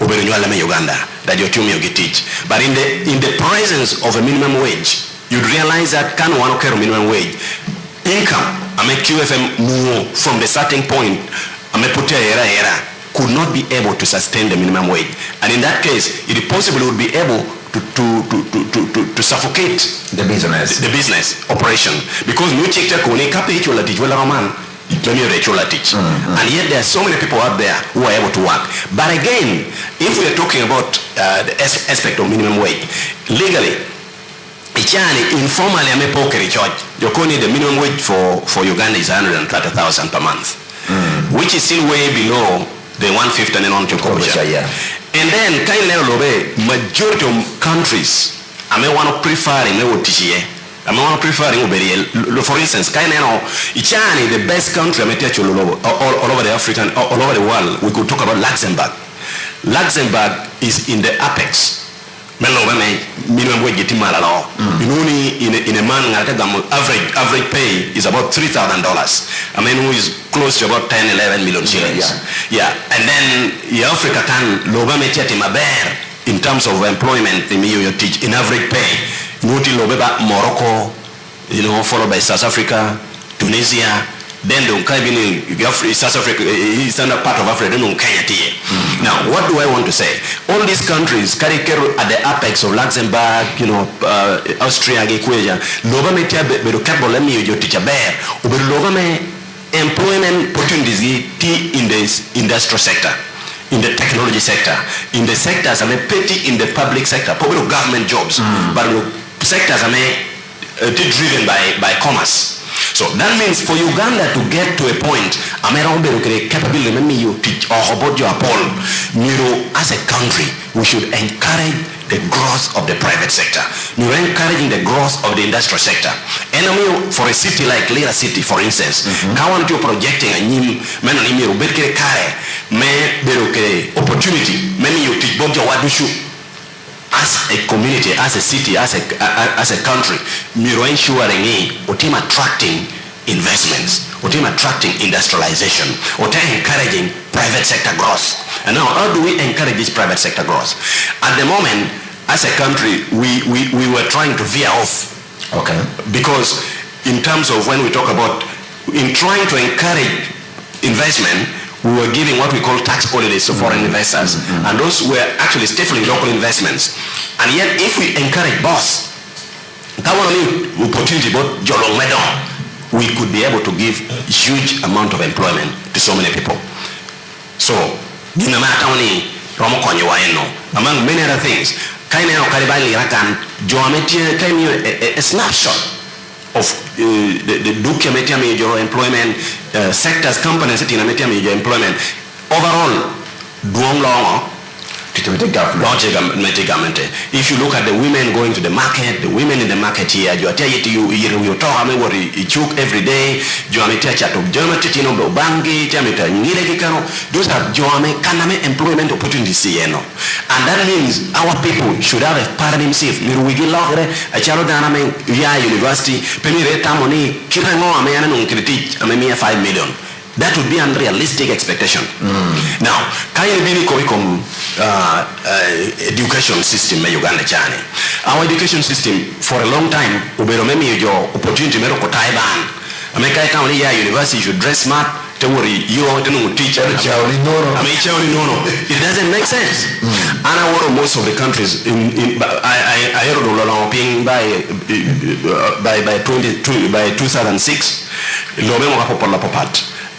Uganda, that your team teach. But in the presence of a minimum wage, you'd realize that can one occur minimum wage income. I mean QFM from the starting point. Could not be able to sustain the minimum wage, and in that case, it is possible would be able to suffocate the business operation because new teach and yet there are so many people out there who are able to work. But again, if we are talking about the aspect of minimum wage, legally, informally, the minimum wage for Uganda is 130,000 per month. Which is still way below the 150 and on to and then majority of countries I may want to prefer for instance the best country all over the African all over the world. We could talk about Luxembourg is in the apex minimum wage in a man average pay is about $3,000. I mean who is close to about 10-11 million shillings. Yeah. And then Africa can in terms of employment in average pay. Morocco, followed by South Africa, Tunisia. Then South Africa, eastern part of Africa, Now, what do I want to say? All these countries carry at the apex of Luxembourg, Austria, employment opportunities in the industrial sector, in the technology sector, in the sectors petty in the public sector, probably government jobs, but sectors driven by commerce. So that means for Uganda to get to a point, as a country, we should encourage the growth of the private sector. We're encouraging the growth of the industrial sector. And for a city like Lira City, for instance, you're projecting opportunity, as a community, as a city, as a country, we're ensuring attracting investments, attracting industrialization, encouraging private sector growth. And now, how do we encourage this private sector growth? At the moment, as a country, we were trying to veer off. Okay. Because in terms of when we talk about, in trying to encourage investment, we were giving what we call tax holidays to foreign investors. And those were actually stifling local investments. And yet, if we encourage both, opportunity, we could be able to give huge amount of employment to so many people. So, among many other things, a snapshot of the major employment sectors, companies in major employment. Overall, government. If you look at the women going to the market, the women in the market here, you talk about every day, those are employment opportunities. And that means our people should have a paradigm shift. University, 5 million. That would be an unrealistic expectation. Now, education system in Uganda. Our education system for a long time, opportunity university should dress smart. Don't worry, you are going to teach. It doesn't make sense. And I want most of the countries I heard by 2006,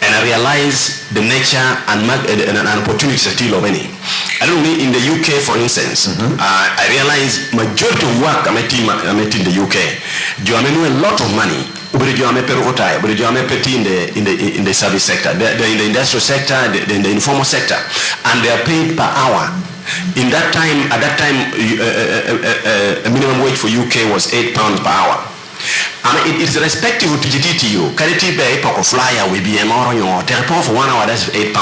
and I realized the nature and opportunities that still many. I don't mean in the UK, for instance. I realized majority of work I met in the UK. You have a lot of money. In the service sector, they're in the industrial sector, they're in the informal sector, and they are paid per hour. In that time, at that time, a minimum wage for UK was £8 per hour. And it is respective to GTTU. Carity Bay, Poco Flyer, will be a more for 1 hour, that's £8.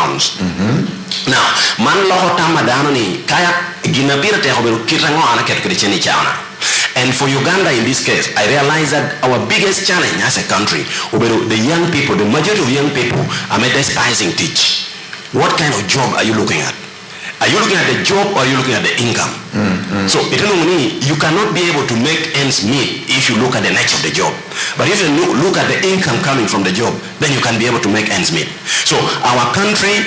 Now, man loho tamadanoni, kaya ginabira tehoberu kirango anaket kricheni chauna. And for Uganda in this case, I realized that our biggest challenge as a country, the young people, the majority of young people are despising teach. What kind of job are you looking at? Are you looking at the job or are you looking at the income? So you cannot be able to make ends meet if you look at the nature of the job. But if you look at the income coming from the job, then you can be able to make ends meet. So our country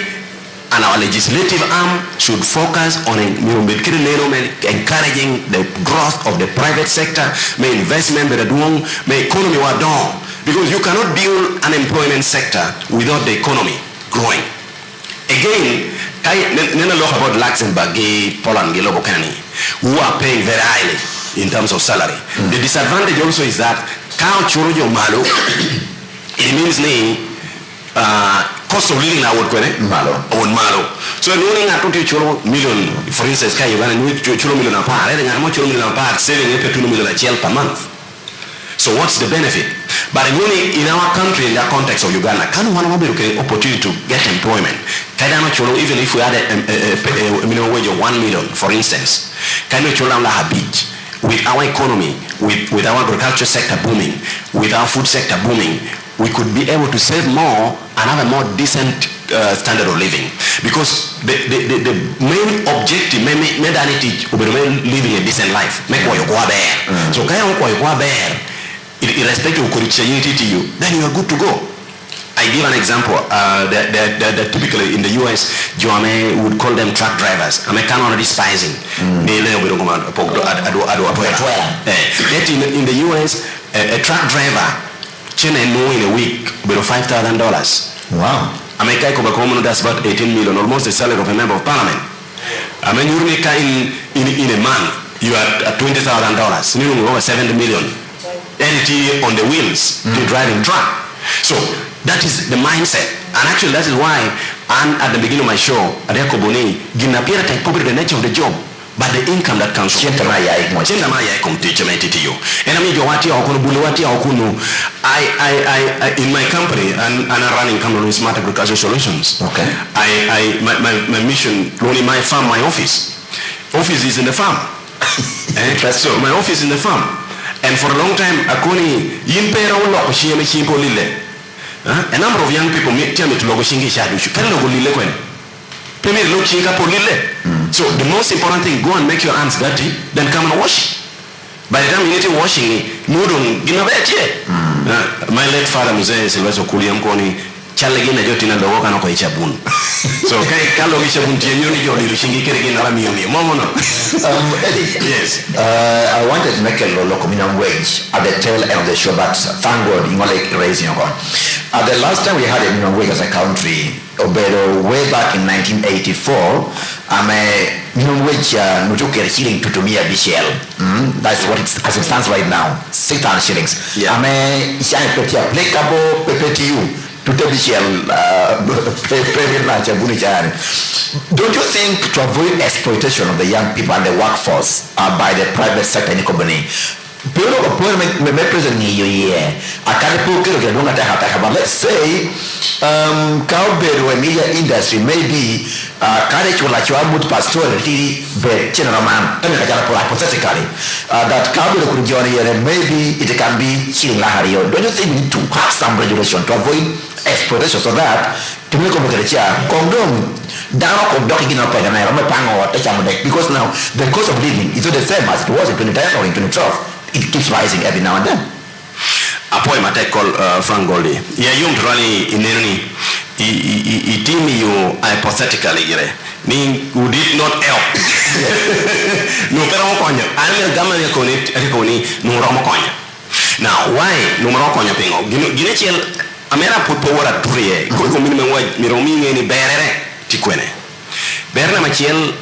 and our legislative arm should focus on encouraging the growth of the private sector, may investment, may economy were done. Because you cannot build an employment sector without the economy growing. Again, about Luxembourg, Poland, who are paying very highly in terms of salary. The disadvantage also is that it means cost of living now would malo. So learning at million, for instance, $1 million saving $2 million per month. So what's the benefit? But in our country, in the context of Uganda, can one have an opportunity to get employment? Even if we had a minimum wage of 1 million, for instance, can we beach? With our economy, with our agriculture sector booming, with our food sector booming, we could be able to save more and have a more decent standard of living. Because the main objective, medality, living a decent life. So irrespective of you, then you are good to go. I give an example. That typically in the US, Joame would call them truck drivers. I'm already despising. Yet in the US, a truck driver, in a week, below $5,000. Wow. That's about 18 million, almost the salary of a member of parliament. I mean, you make in a month, you are at $20,000, nearly over 70 million. Entity on the wheels to driving truck. So that is the mindset. And actually that is why at the beginning of my show, the nature of the job, but the income that comes from and I in my company and I'm running company with Smart Agricultural Solutions. Okay. My mission, only my farm, my office is in the farm. So my office in the farm. And for a long time, a number of young people tell me to logo shingi shadu. Premier look chinka polile. So the most important thing, go and make your hands dirty, then come and wash it. By the time you need washing, mudung ginabete. My late father Mzee Silveso Kuliamkoni Chalagina Jotina the Wakano Chabun. So Kalo Chabun Tiani Jodi Shingi Kirigin Alamioni. Momono. Yes. I wanted to make a local minimum wage at the tail end of the show, but thank God you like raising your the last time we had a minimum wage as a country, way back in 1984, minimum wage nutuke shilling tutumia BCL. That's what it's as it stands right now. 6,000 shillings. Yeah. Applicable PPTU to the BCL Don't you think to avoid exploitation of the young people and the workforce by the private sector in the company? Pero me present ni yo ye akari po kero ke donga ta but let's say cowbell media industry maybe kare chula chwa mut pastor ti be general man tani ka jara hypothetically that cowbell could join here and maybe it can be chilling lahari. Don't you think we need to have some regulation to avoid exploitation so that to make condom down condom igina pa na ma pango ta chamde because now the cost of living is not the same as it was in 2010 or in 2012. It keeps rising every now and then. Apoy mate call Frank Goldie. Yeah, you rally in any team you hypothetically mean who did not help. No pero konya. Alme gama ya koni no romo konya. Now why no romo konya pingo? Gine chiel amera puto wara duriye. Ko minimum wage miromi ngeni berere tikwene. Berna machiel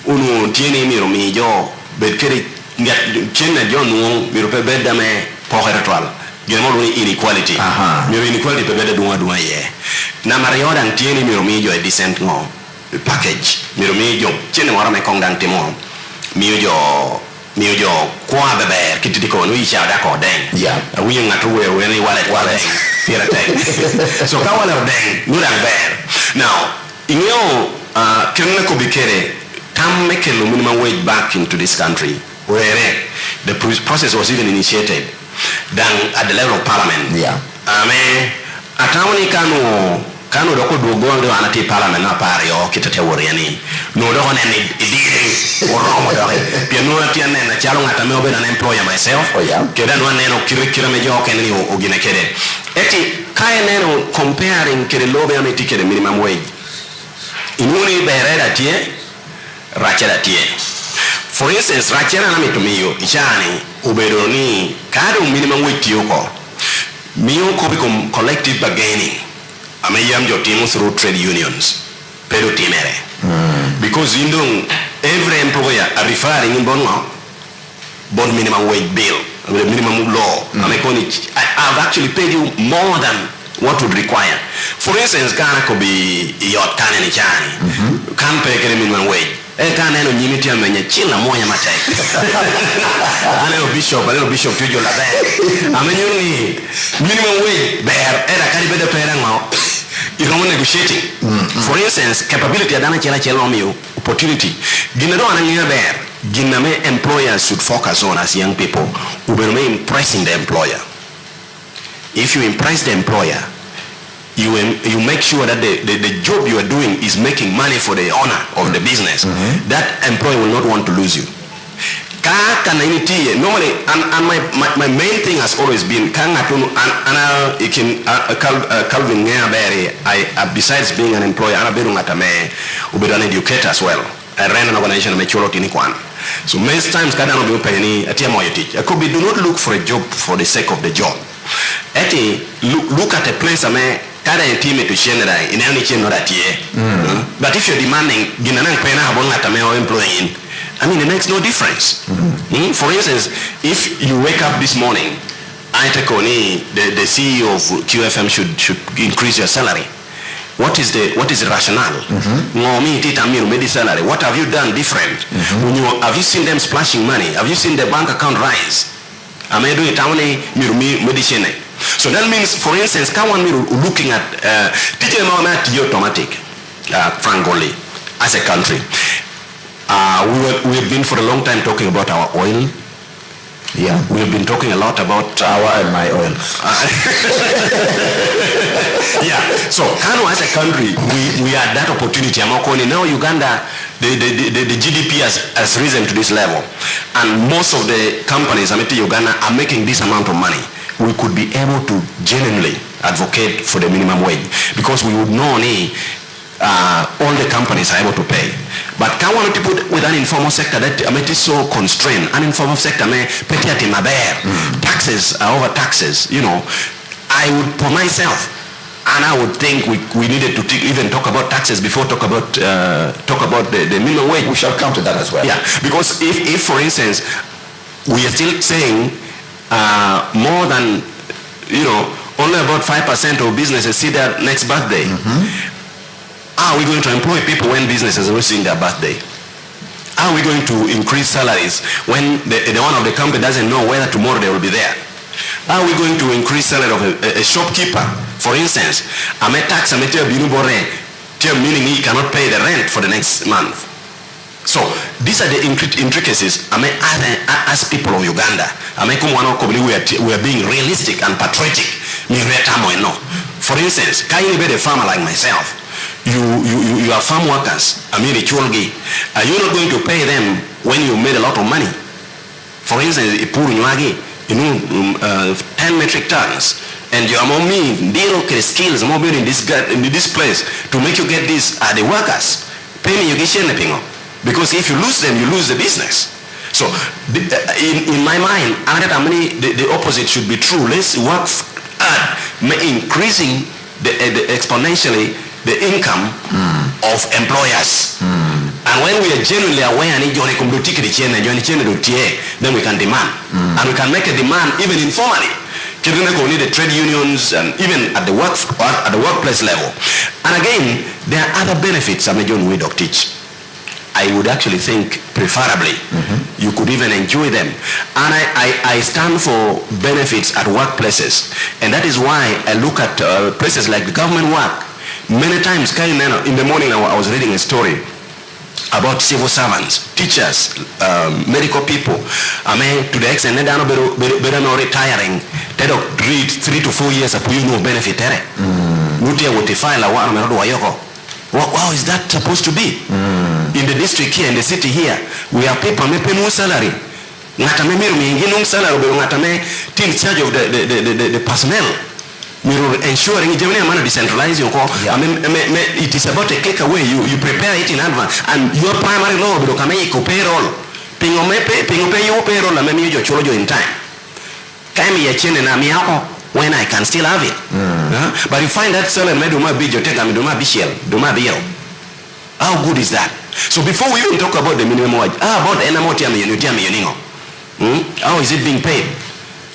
unu tiene miromi jo bedkeri China John Mirope Bedame Poheratwal. You know inequality. Miro inequality pebeda dua ye. Na marioda ntieni miromijo a decent mo package. Miromijo chene mora me kong dang timo. Miyo kwa bebe kititiko nui chada ko deng. Yeah. We ngatuwe we wallet. Tira teng. So ka wallet deng nurang bear. Now, inyo kirna ko bikere tam make a minimum wage back into this country. Where the process was even initiated than at the level of parliament. Yeah. Atawani kanu doko dugongo anati parliament na pari o kitate woriani. No doko ne idiri oromo doko. Pia no ati ane na chalo ngata me obe na employer myself. Oh yeah. Keda no neno kira mejo kenni ogine kede. Eti kaya neno comparing kede lobe ameti kede minimum wage. Inuni bereda tie rachera tie. For instance, rachera na mitumiyo ichani ubedoni kado minimum wage tiyoko. Miyoko become collective bargaining. Ameyam jo timu through trade unions. Pero timere. Because you know every employer are referring in bon minimum wage bill, the minimum law. I've actually paid you more than what would require. For instance, Ghana could be yacht can any chani. Can't pay minimum wage. Kaneno nyimiti amenye chila moya matai. Anelo bishop tujo la be. Amenyuni minimum wage bear era kari beda pera ngao. You don't negotiating. For instance, capability adana chela omiyo opportunity. Ginero anangia bear. Giname employers should focus on as young people who will be impressing the employer. If you impress the employer, you make sure that the job you are doing is making money for the owner of the business. That employer will not want to lose you. Normally, and my main thing has always been Calvin Berry. Besides being an employer, I'm an educator as well. I ran an organization so most times I could be do not look for a job for the sake of the job. Look at a place kada intime to general in any chain or that year. But if you're demanding ginanang pena habon atameo employee, I mean it makes no difference. For instance, if you wake up this morning, the CEO of QFM should increase your salary. What is the rationale? Salary. What have you done different? Have you seen them splashing money? Have you seen the bank account rise? So that means, for instance, looking at automatic, frankly, as a country, we have been for a long time talking about our oil Yeah. We've been talking a lot about Our and my oil. Yeah. So Kano as a country, we had that opportunity. Now Uganda, the GDP has risen to this level, and most of the companies in Uganda are making this amount of money. We could be able to genuinely advocate for the minimum wage, because we would know all the companies are able to pay. But can one to put with an informal sector that it is so constrained? An informal sector taxes are over taxes. I would, for myself, and I would think we needed to even talk about taxes before talk about the minimum wage. We shall come to that as well. Yeah, because if for instance we are still saying more than only about 5% of businesses see their next birthday. How are we going to employ people when businesses are seeing their birthday? How are we going to increase salaries when the one of the company doesn't know whether tomorrow they will be there? How are we going to increase salary of a shopkeeper? For instance, meaning he cannot pay the rent for the next month. So these are the intricacies. As people of Uganda, we are being realistic and patriotic. For instance, can you be a farmer like myself? You are farm workers. Are you not going to pay them when you made a lot of money? For instance, 10 metric tons, and your mommy skills more in this place to make you get this are the workers. Pay me, you get anything. Because if you lose them, you lose the business. So in my mind, the opposite should be true. Let's work hard, increasing exponentially the income of employers. And when we are genuinely aware, then we can demand. And we can make a demand even informally. We need the trade unions and even at the workplace level. And again, there are other benefits we don't teach. I would actually think preferably you could even enjoy them. And I stand for benefits at workplaces. And that is why I look at places like the government work. Many times, in the morning I was reading a story about civil servants, teachers, medical people. To the extent that they're not retiring, they don't read 3 to 4 years of no benefit. How is that supposed to be? In the district here, in the city here, we have people making no salary. In charge of the personnel. Ensuring decentralized it is about a click away. You prepare it in advance, and your primary law will come payroll. Pay your payroll and your children in time. When I can still have it. But you find that salary how good is that? So before we even talk about the minimum wage, how about how is it being paid?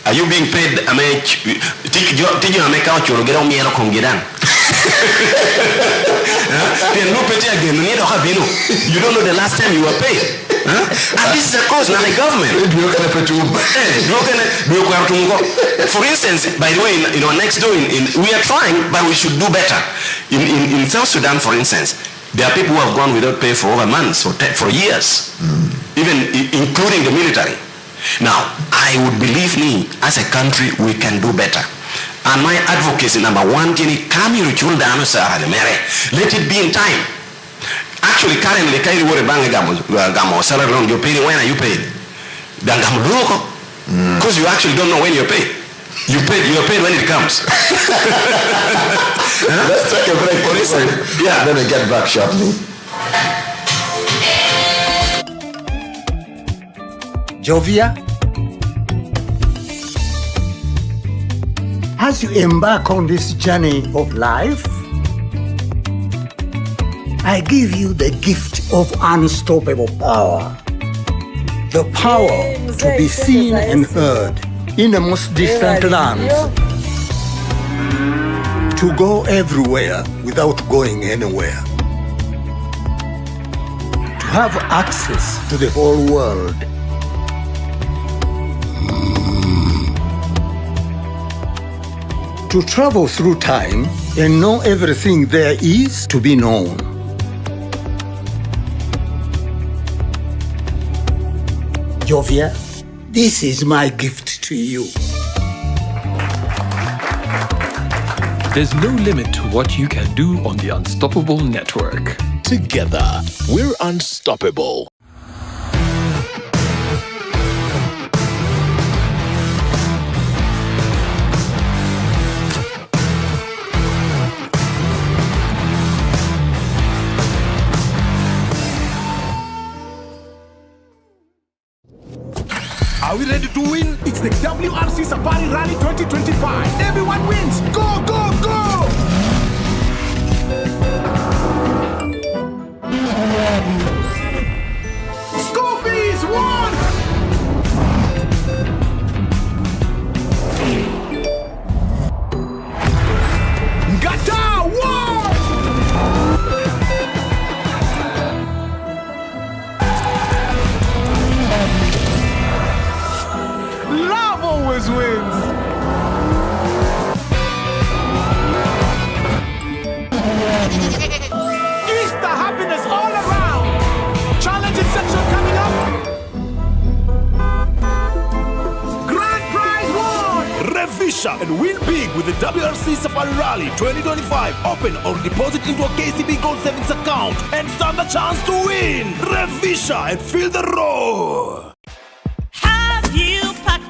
Are you being paid? You don't know the last time you were paid. And this is a cause, not the government. For instance, by the way, next door, we are trying, but we should do better. In South Sudan, for instance, there are people who have gone without pay for over months, for years, even including the military. Now, I would believe me, as a country, we can do better. And my advocacy, number one, let it be in time. Actually, currently, salary loan, you're paying, when are you paid? Because you actually don't know when you're paid. You're paid when it comes. Let's take a break for this. Yeah. Then we get back shortly. Jovia, as you embark on this journey of life, I give you the gift of unstoppable power. The power to be seen and heard in the most distant lands. To go everywhere without going anywhere. To have access to the whole world. To travel through time and know everything there is to be known. Jovia, This is my gift to you. There's no limit to what you can do on the Unstoppable Network. Together, we're unstoppable. Are we ready to win? It's the WRC Safari Rally 2025. Everyone wins. Go, go, go! School fees, one! Gata, one! Love always wins. Easter happiness all around. Challenging section coming up. Grand prize won. Revisha and win big with the WRC Safari Rally 2025. Open or deposit into a KCB Gold Savings account and stand a chance to win. Revisha and feel the roar. Have you packed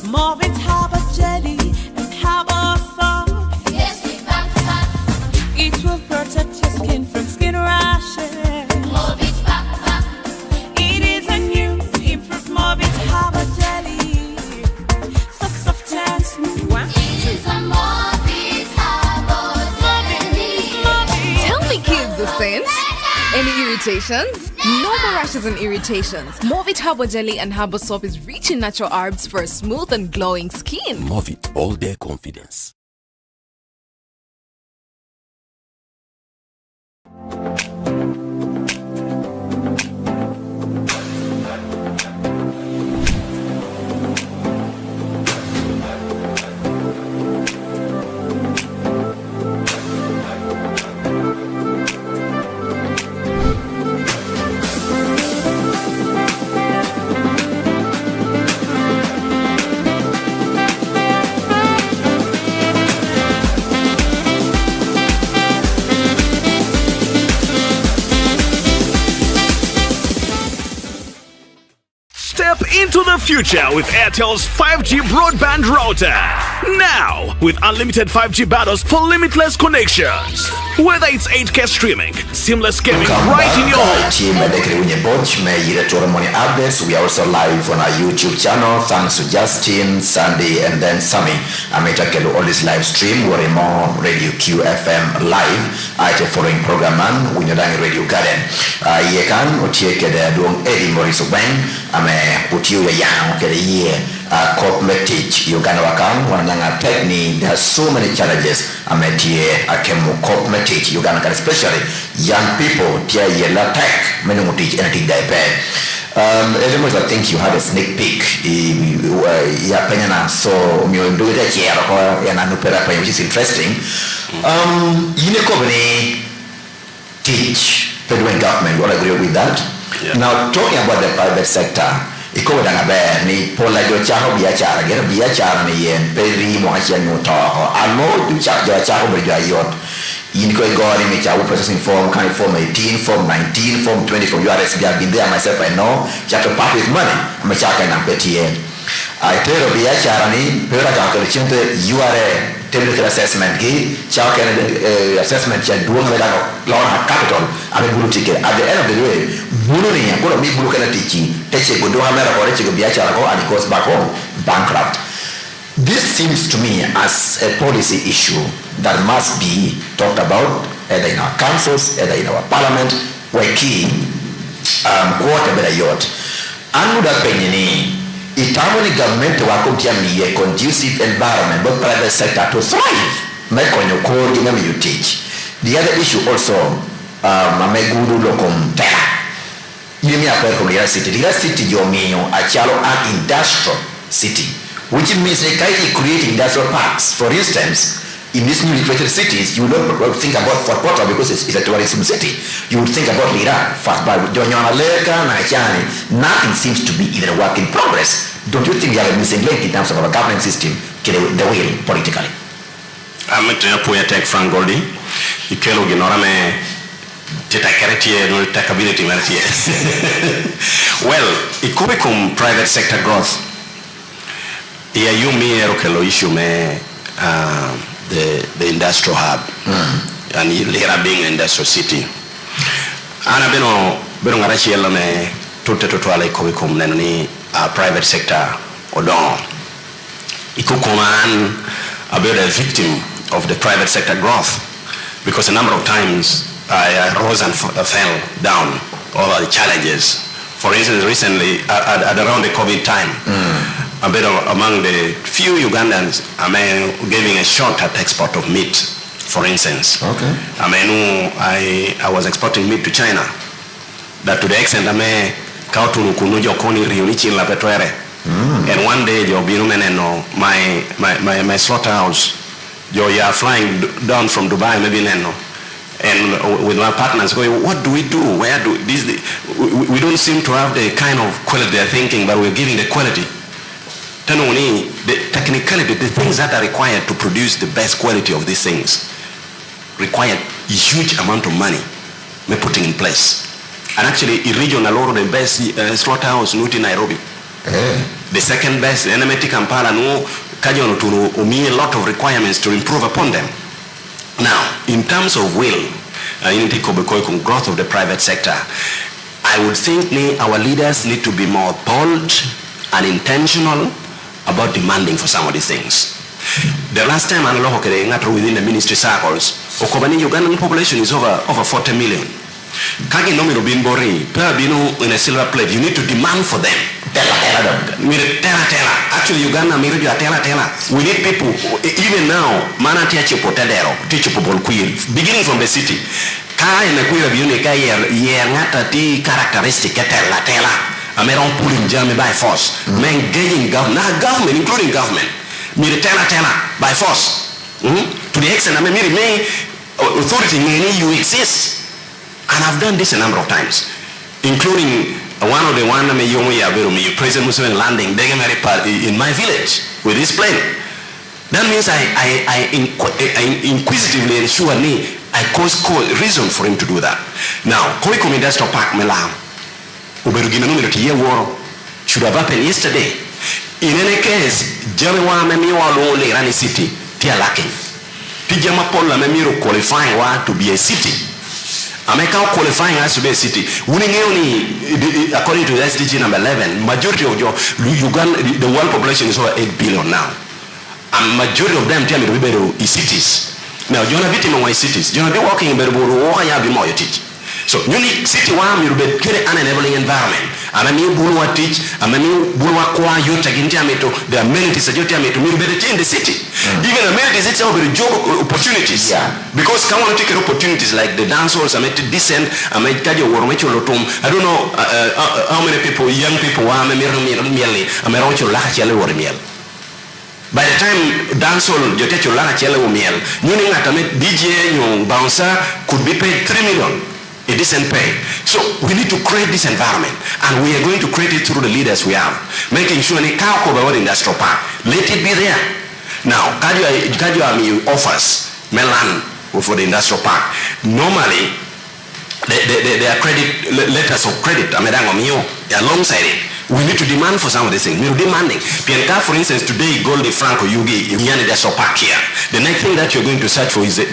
more with Harbour jelly and Harbour soap? Yes, we packed. It will protect your skin from skin rashes. Move it back. It is a new improved Morbid Harbour jelly, so soft and smooth. It is a Morbid Harbour jelly. Tell me, kids, the sense. Any irritations? No more rashes and irritations. Movit Harbour Jelly and Harbour Soap is rich in natural herbs for a smooth and glowing skin. Movit all day confidence. Step into the future with Airtel's 5G broadband router. Now, with unlimited 5G battles for limitless connections. Whether it's 8K streaming, seamless gaming right in your home. Team Yite Twolo morning updates. We are also live on our YouTube channel. Thanks to Justin, Sandy, and then Sammy. I may take all this live stream. We're more Radio QFM live. I take following program man. We are doing Radio Garden. Yekan utieke de duong Eddie Morris Wang. Ame utiwe yang ke ye cosmetic Uganda wakan wananga technique. There are so many challenges. Ame tie akemu cosmetic Uganda, especially young people. Tie ye la tech menunguti anything they pay. I think you had a sneak peek. Ya penyana so mio do it here or yana nupera pay, which is interesting. Yine company teach federal government. You all agree with that? Yeah. Now talking about the private sector, iko danga be ni pola jo chaho biashara, gera biashara ni yen peri mo asia no to amo du cha jo chaho be jo yot. In ko gori me cha processing form kind of form 18, form 19, form 20 from URS. I've been there myself. I know. Cha to part with money. I'm a chaka na peti yen. I tell you biashara ni pera ka ko chinte URA technical assessment ki cha ka assessment cha duo me da loan capital ame bulu ticket. At the end of the day bulu ni ko mi bulu kana teaching teche go do hamera ko reche go biashara ko and it goes back home bankrupt. This seems to me as a policy issue that must be talked about either in our councils, either in our parliament, where key quarter better yacht. Another penny, Italian government will continue a conducive environment, but private sector to thrive. Make on your core, you teach. The other issue also, Mameguru locum terra. You may appear from the city. The city, you mean a chalo an industrial city, which means they can create industrial parks. For instance, In these newly created cities, you would not think about Fort Portal because it's a tourism city. You would think about Lira, fast by nothing seems to be even a work in progress. Don't you think we have a missing link in terms of our governance system, the will politically? I'm going to take Frank Goldie. You can't ignore me. Well, it could become private sector growth. Yeah, you may issue me the industrial hub and later being an industrial city. And I've been on a me to private sector or don't. It could come on about a victim of the private sector growth because a number of times I rose and fell down over the challenges. For instance, recently at around the COVID time, a bit among the few Ugandans, giving a shot at export of meat, for instance. Okay. I was exporting meat to China. That to the extent and one day, my slaughterhouse, you are flying down from Dubai, maybe and with my partners going, what do we do? Where do this? We don't seem to have the kind of quality they're thinking, but we're giving the quality. The technicality, the things that are required to produce the best quality of these things require a huge amount of money we're putting in place. And actually, in regional law, the best slaughterhouse in Nairobi. The second best, Enemeti Kampala, Kajon to a lot of requirements to improve upon them. Now, in terms of will, growth of the private sector, I would think our leaders need to be more bold and intentional about demanding for some of these things. The last time I looked within the ministry circles, the Ugandan population is over 40 million. In a silver plate, you need to demand for them. Actually, Uganda, we need people, even now, beginning from the city. Characteristic, I'm pulling Germany by force. Engaging government, including government. By force. To the extent, authority, you exist. And I've done this a number of times, including President Museveni landing in my village with this plane. That means I inquisitively ensure I cause reason for him to do that. Now, Koikum Industrial Park Melam, should have happened yesterday. In any case, Jamiwa Memiwa Lole Rani City, Tia lacking. Tijama Pola Memiro qualifying to be a city. America qualifying us to be a city. According to the SDG number 11, majority of Uganda, the world population is over 8 billion now. And majority of them tell me to be cities. Now, you want to be in cities. You want to be walking in the teach. So, you need city one, you will create an enabling environment. And I mean, Bulwa teach, I mean, Bulwa Kwa, you take into the amenities that you tell me to move in the city. Even amenities, it's over job opportunities. Yeah. Because come on, take opportunities like the dance halls, I made to descend, I made Kajo or Mecho Lotum. I don't know how many people, young people, are merely, I may want you lack yellow or meal. By the time dance hall, you take your lack yellow meal, meaning that I made DJ, bouncer could be paid 3 million. A decent pay. So we need to create this environment, and we are going to create it through the leaders we have, making sure the Kauko Industrial Park, let it be there. Now, Kajua offers Melan for the industrial park. Normally, there are letters of credit, alongside it. We need to demand for some of these things. We're demanding. Pianka, for instance, today, Goldie Franco Yugi, Industrial Park here. The next thing that you're going to search for is a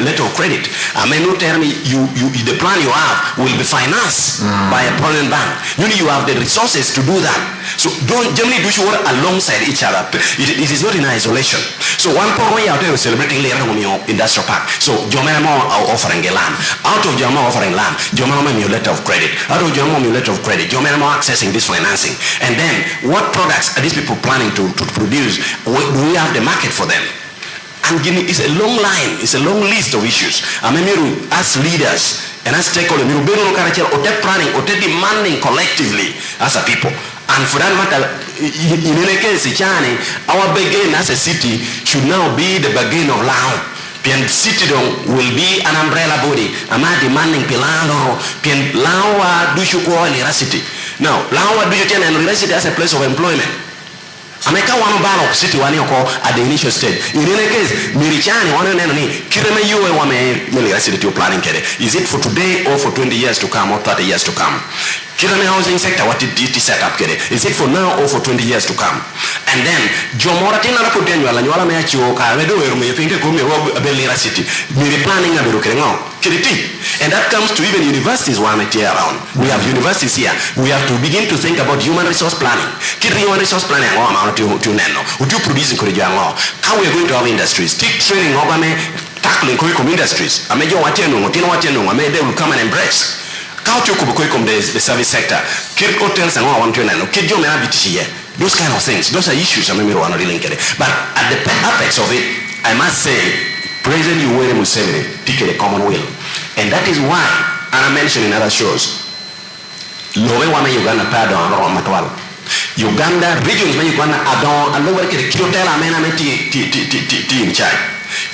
letter of credit. I may not tell me the plan you have will be financed by a prominent bank. You have the resources to do that. So Germany do work alongside each other. It is not in isolation. So one point out there is celebrating later industrial park. So Jomamo are offering a land. Out of Jomamo offering land, Jomamo a letter of credit. Out of Jomamo a letter of credit, Jomamo accessing this financing. And then what products are these people planning to produce? Do we have the market for them? And it's a long line, it's a long list of issues. I mean, as leaders and as stakeholders, or planning or demanding collectively as a people. And for that matter, in any case, Chani, our begin as a city should now be the begin of Lao. Pian city will be an umbrella body. Am I demanding Pilano? Pian Lawa do you call university? Now, Lawa do you tell and university as a place of employment? Ameka one of city one at the initial stage. In any case, Mirichani one and Kireme you one university to planning. Is it for today or for 20 years to come or 30 years to come? Kireme housing sector, what did it set up? Is it for now or for 20 years to come? And then Jomoratina Putenua and Yola Mechuka, I do you think a city. Miri planning a Birukengo. And that comes to even universities one here around. We have universities here. We have to begin to think about human resource planning. Human resource planning to Nano. Would you produce in how we are going to have industries? Take training tackling curriculum industries. I may do what you know, I may they will come and embrace. How to curriculum the service sector. Kid hotels and all want to know. Kid you may have it here. Those kind of things. Those are issues I may want to link it. But at the apex of it, I must say, President Yoweri Museveni picked a common will. And that is why, and I mentioned in other shows, Lowe Wame Uganda pardon or Matwal. Uganda regions where Uganda adon and lower the hotel amena in charge.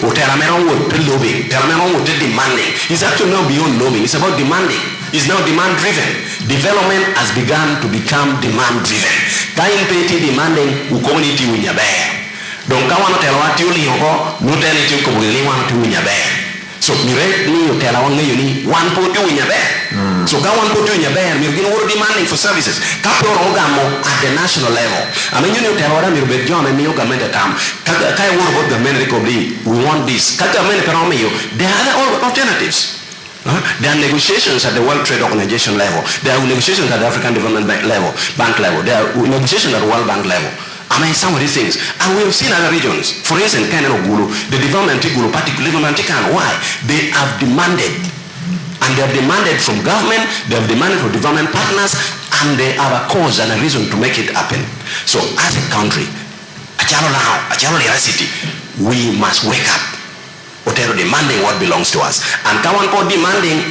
Hotel amena would lobbying, Telamena would demanding. It's actually not beyond lobbying, it's about demanding. It's now demand driven. Development has begun to become demand driven. Time petty demanding ukomiti winyabe. Donc quand on tell what you live no tell it you come really want to win your bear. So you tell one you need one put you in your bear. So quand one put you in your bear, you're going demanding for services. Capo Ogamo at the national level. I mean you tell what you're John and you government at time. Kai want about the men we want this. Kaka men there are other alternatives. There are negotiations at the World Trade Organization level. There are negotiations at the African Development Bank level. There are negotiations at the World Bank level. I mean, some of these things. And we have seen other regions. For instance, Kenya Gulu, the development Gulu, particularly why? They have demanded. And they have demanded from government, they have demanded from development partners, and they have a cause and a reason to make it happen. So as a country, Achalo city, we must wake up. Whatever demanding what belongs to us. And Kawan for demanding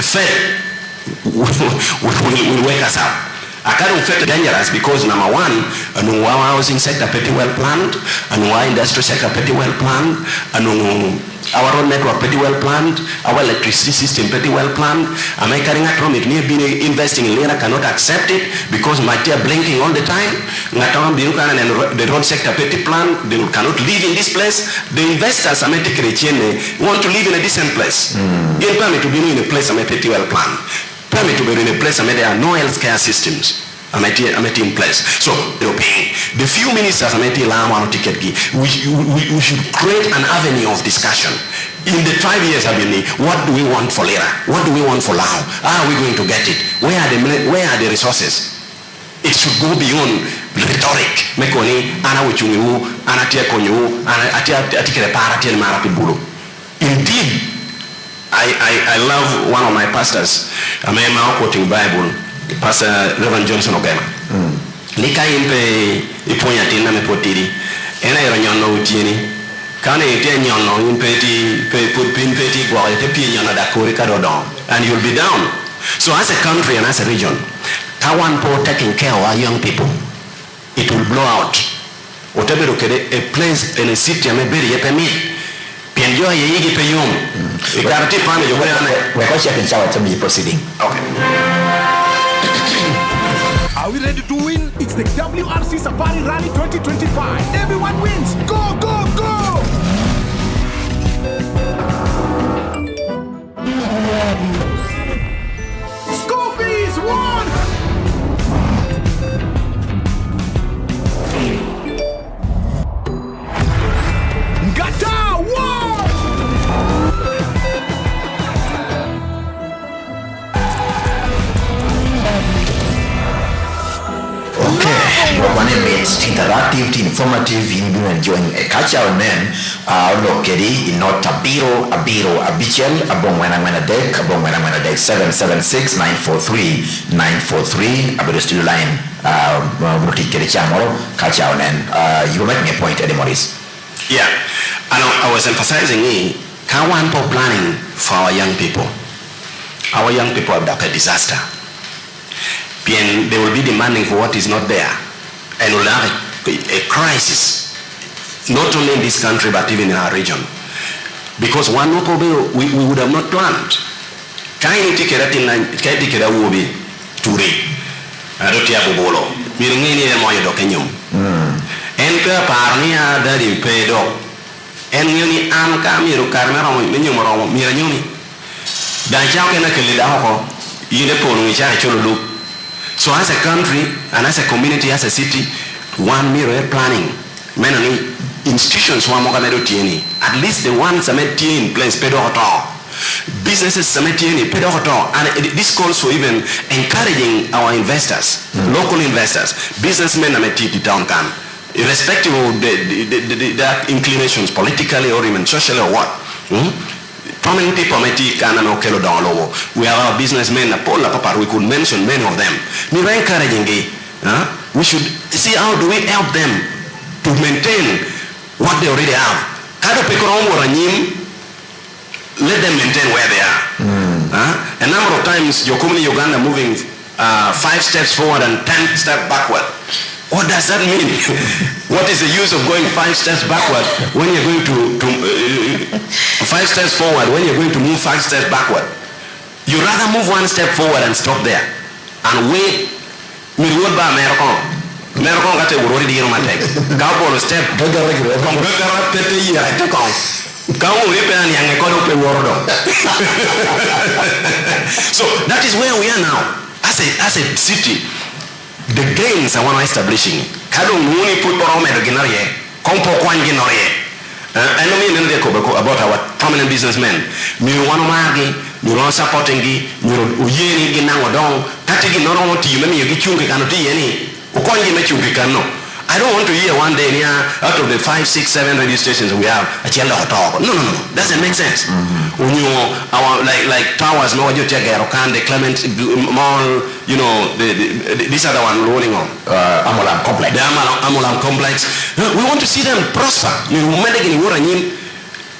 fair will wake us up. I can't feel dangerous because number one, our housing sector pretty well planned, and our industry sector pretty well planned, and our road network pretty well planned, our electricity system pretty well planned. American economic near being investing in Lera cannot accept it because my tear blinking all the time. And the road sector pretty planned, they cannot live in this place. The investors want to live in a decent place. Give permit to be in a place pretty well planned. Permit to be in a place where there are no health care systems. I'm in place. So, the few ministers we should create an avenue of discussion. In the 5 years I've been what do we want for Lera? What do we want for Lao? How are we going to get it? Where are the resources? It should go beyond rhetoric. Indeed, I love one of my pastors. I'm now quoting Bible, Pastor Reverend Johnson Obama. Nika impe iponya tina me potiri. Ena ironyono utieni. Kana ite nyono impeti impeti kwa ite pi nyono da kuri kadodon. And you'll be down. So as a country and as a region, Kawan Po taking care of our young people, it will blow out. Whatever a place in a city may be permit. Pienjoa yeyigi peyum. Ikarati pande yo we're going to shower to me proceeding. Okay. Are we ready to win? It's the WRC Safari Rally 2025. Everyone wins. Go, go, go! School fees won! Gata won! It's interactive, informative, you've been enjoying a culture and then locally in not Abiro, Abichel, Abongwena Deck, 776-943-943, Abiro Studio Line, culture and then you make me a point, Eddie Morris. Yeah, I was emphasizing Kawanpo planning for our young people. Our young people have a disaster. They will be demanding for what is not there. and will have a crisis, not only in this country but even in our region. Because one we would have not planned. Kaini tikera wobi turi. Adotia bobolo. Miringini e moyo do kenyum. Enka parnia dari pedo. En yoni am ka miru karna romo menyum romo miranyumi. Dan chao kena kelida hoko yile ponu icha cholo. So as a country and as a community, as a city, one mirror planning. Many institutions one more tieni. At least the ones that made in place pedo hoto. Businesses sametieni pedo hoto. And this calls for even encouraging our investors, local investors, businessmen and the town can, irrespective of their inclinations politically or even socially or what. Prominent people we have our businessmen, we could mention many of them. We should see how do we help them to maintain what they already have. Let them maintain where they are. A number of times, your company Uganda moving 5 steps forward and 10 steps backward. What does that mean? What is the use of going 5 steps backward when you're going to 5 steps forward when you're going to move 5 steps backward? You rather move 1 step forward and stop there and wait. American got a already in my text. Cowboy step. So that is where we are now as a city. The gains I want to establishing. Kado muni put borome do ginarie. Kompo kwangi norie. I know me about our prominent businessmen. Mi wano magi, mi ron supporting gi, mi ron uyeni gi nango dong. Kati gi noro mo ti me yogi chungi kano ti yeni. Ukwangi me chungi kano. I don't want to hear one day near out of the 5, 6, 7 radio stations we have a chela hoto. No. Doesn't make sense. When you our like towers, no you take the Clement Mall, you know, these are the one rolling on Amolam complex. The Amolam complex. We want to see them prosper.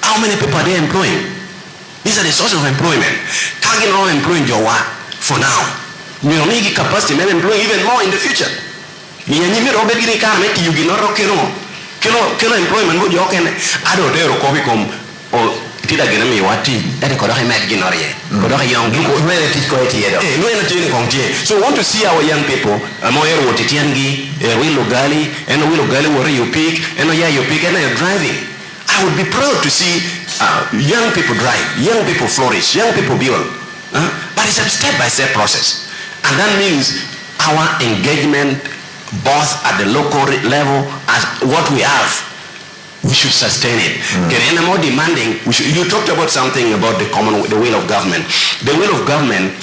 How many people are they employing? These are the sources of employment. Target all employing your work for now. You don't need capacity to employ even more in the future. Kilo employment would you can I don't dare copy come or tida gena mi wati that ko doxe met ginorie ko doxe young people so want to see our young people moyer woti tiangi we logali and we logali were you pick and you pick and you're driving. I would be proud to see young people drive, young people flourish, young people build, but it's a step-by-step process, and that means our engagement both at the local level as what we have, we should sustain it. Getting more demanding, you talked about something about the will of government. The will of government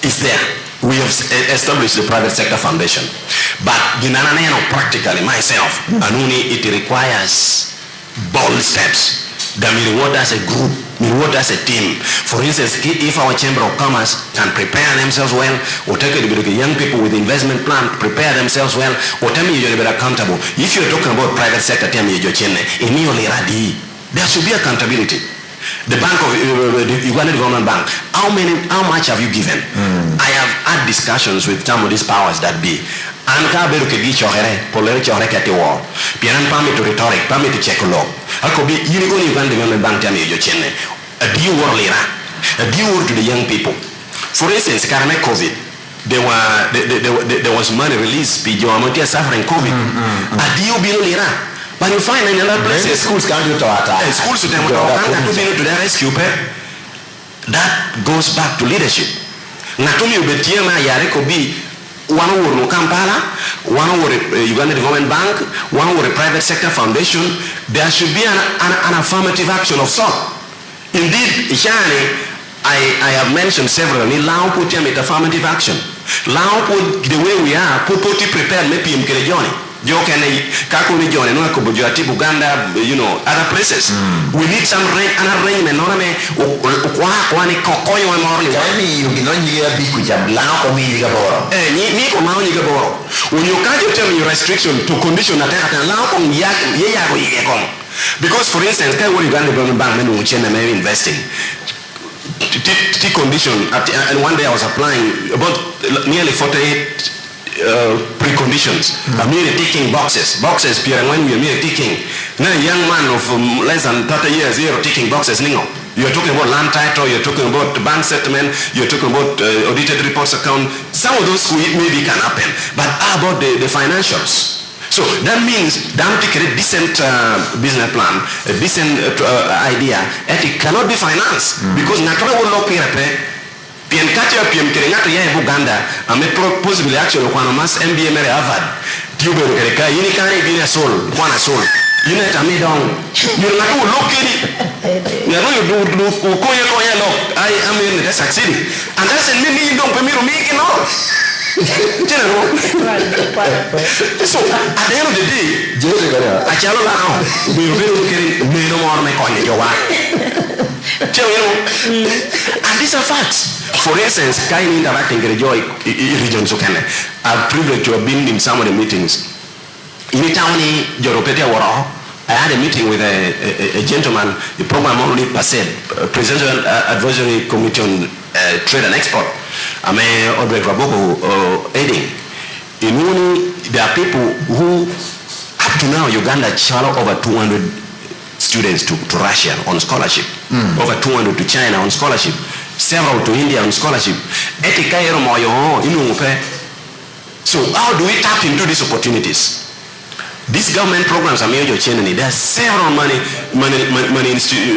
is there. We have established the private sector foundation. But practically myself, it requires bold steps. That means what as a group, what as a team. For instance, if our Chamber of Commerce can prepare themselves well, or take it with the young people with investment plan, prepare themselves well, or tell me you're accountable. If you're talking about private sector, tell me you're there should be accountability. The bank of the Uganda Government Bank, how much have you given? I have had discussions with some of these powers that be. Anka beru ke gi chohere polere chohere kati wo pian pami to rhetoric pami to check law akobi yini go Uganda Government Bank tami yo chenne a due war lira a due war to the young people. For instance, karame COVID, there was money released pijo amotia suffering COVID a due bilo lira. But you find in other places schools can't do to schools to them to their rescue. That goes back to leadership. Natumi ubetiema yare kobi one over Kampala, one over Uganda Government Bank, one over a private sector foundation. There should be an affirmative action of sort. Indeed, I have mentioned several. Lao put him affirmative action. Lao put the way we are, put prepared maybe in Kerejoni. Kakuni John and Uganda, you know, other places. We need some arrangement. When you can't tell me restriction to condition because for instance, Uganda Government Bank may investing. Condition and one day I was applying about nearly 48 preconditions. Mere ticking boxes. Boxes appear when we are mere ticking. Now a young man of less than 30 years here ticking boxes. You're talking about land title, you're talking about bank settlement, you're talking about audited reports account. Some of those maybe can happen. But how about the financials? So that means that a decent business plan, a decent idea, it cannot be financed because natural will not be Pien kacha piem kerengata ya Buganda ame possibly actually kwa mas MBA mere Harvard tube kereka yini kare bina sol kwa na sol yini tami dong you na to lokedi ya no you do koya lo I am in succeeding and that's a mimi dong pemiro miki no so at the end of the day achalo la no be keri me no more me konye jowa and these are facts. For instance, kind interacting in the region so can I'm privileged to have been in some of the meetings. In the town I had a meeting with a gentleman, the program only passed, Presidential Advisory Committee on Trade and Export. I'm Audrey Raboko aiding. In Uni, there are people who up to now Uganda channel over 200 students to Russia on scholarship, over 200 to China on scholarship, several to India on scholarship. So how do we tap into these opportunities? These government programs are major change. There are several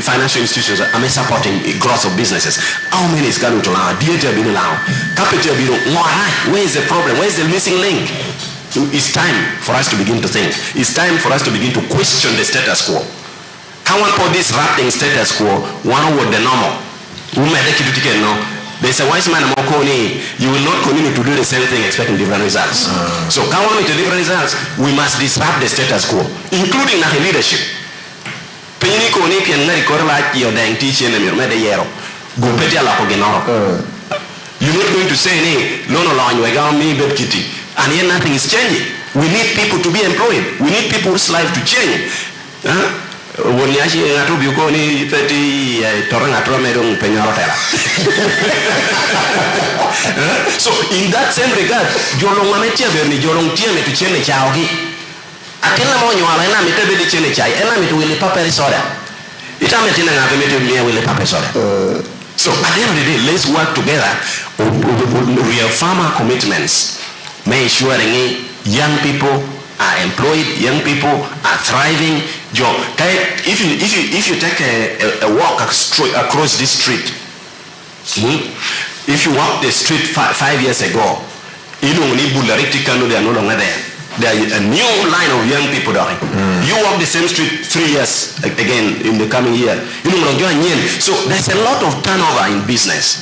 financial institutions that are supporting growth of businesses. How many is going to allow? Capital where is the problem? Where is the missing link? It's time for us to begin to think. It's time for us to begin to question the status quo. Can one put this wrapping status quo one with the normal? There's a wise man among you will not continue to do the same thing expecting different results. So can one make different results? We must disrupt the status quo, including the leadership. You're not going to say, no, and yet nothing is changing. We need people to be employed. We need people's life to change. So in that same regard, so at the end of the day, let's work together on real farmer commitments. Make sure young people are employed, young people are thriving. If you take a walk across this street, if you walk the street 5 years ago, they are no longer there. There is a new line of young people there. You walk the same street 3 years again in the coming year. So there's a lot of turnover in business.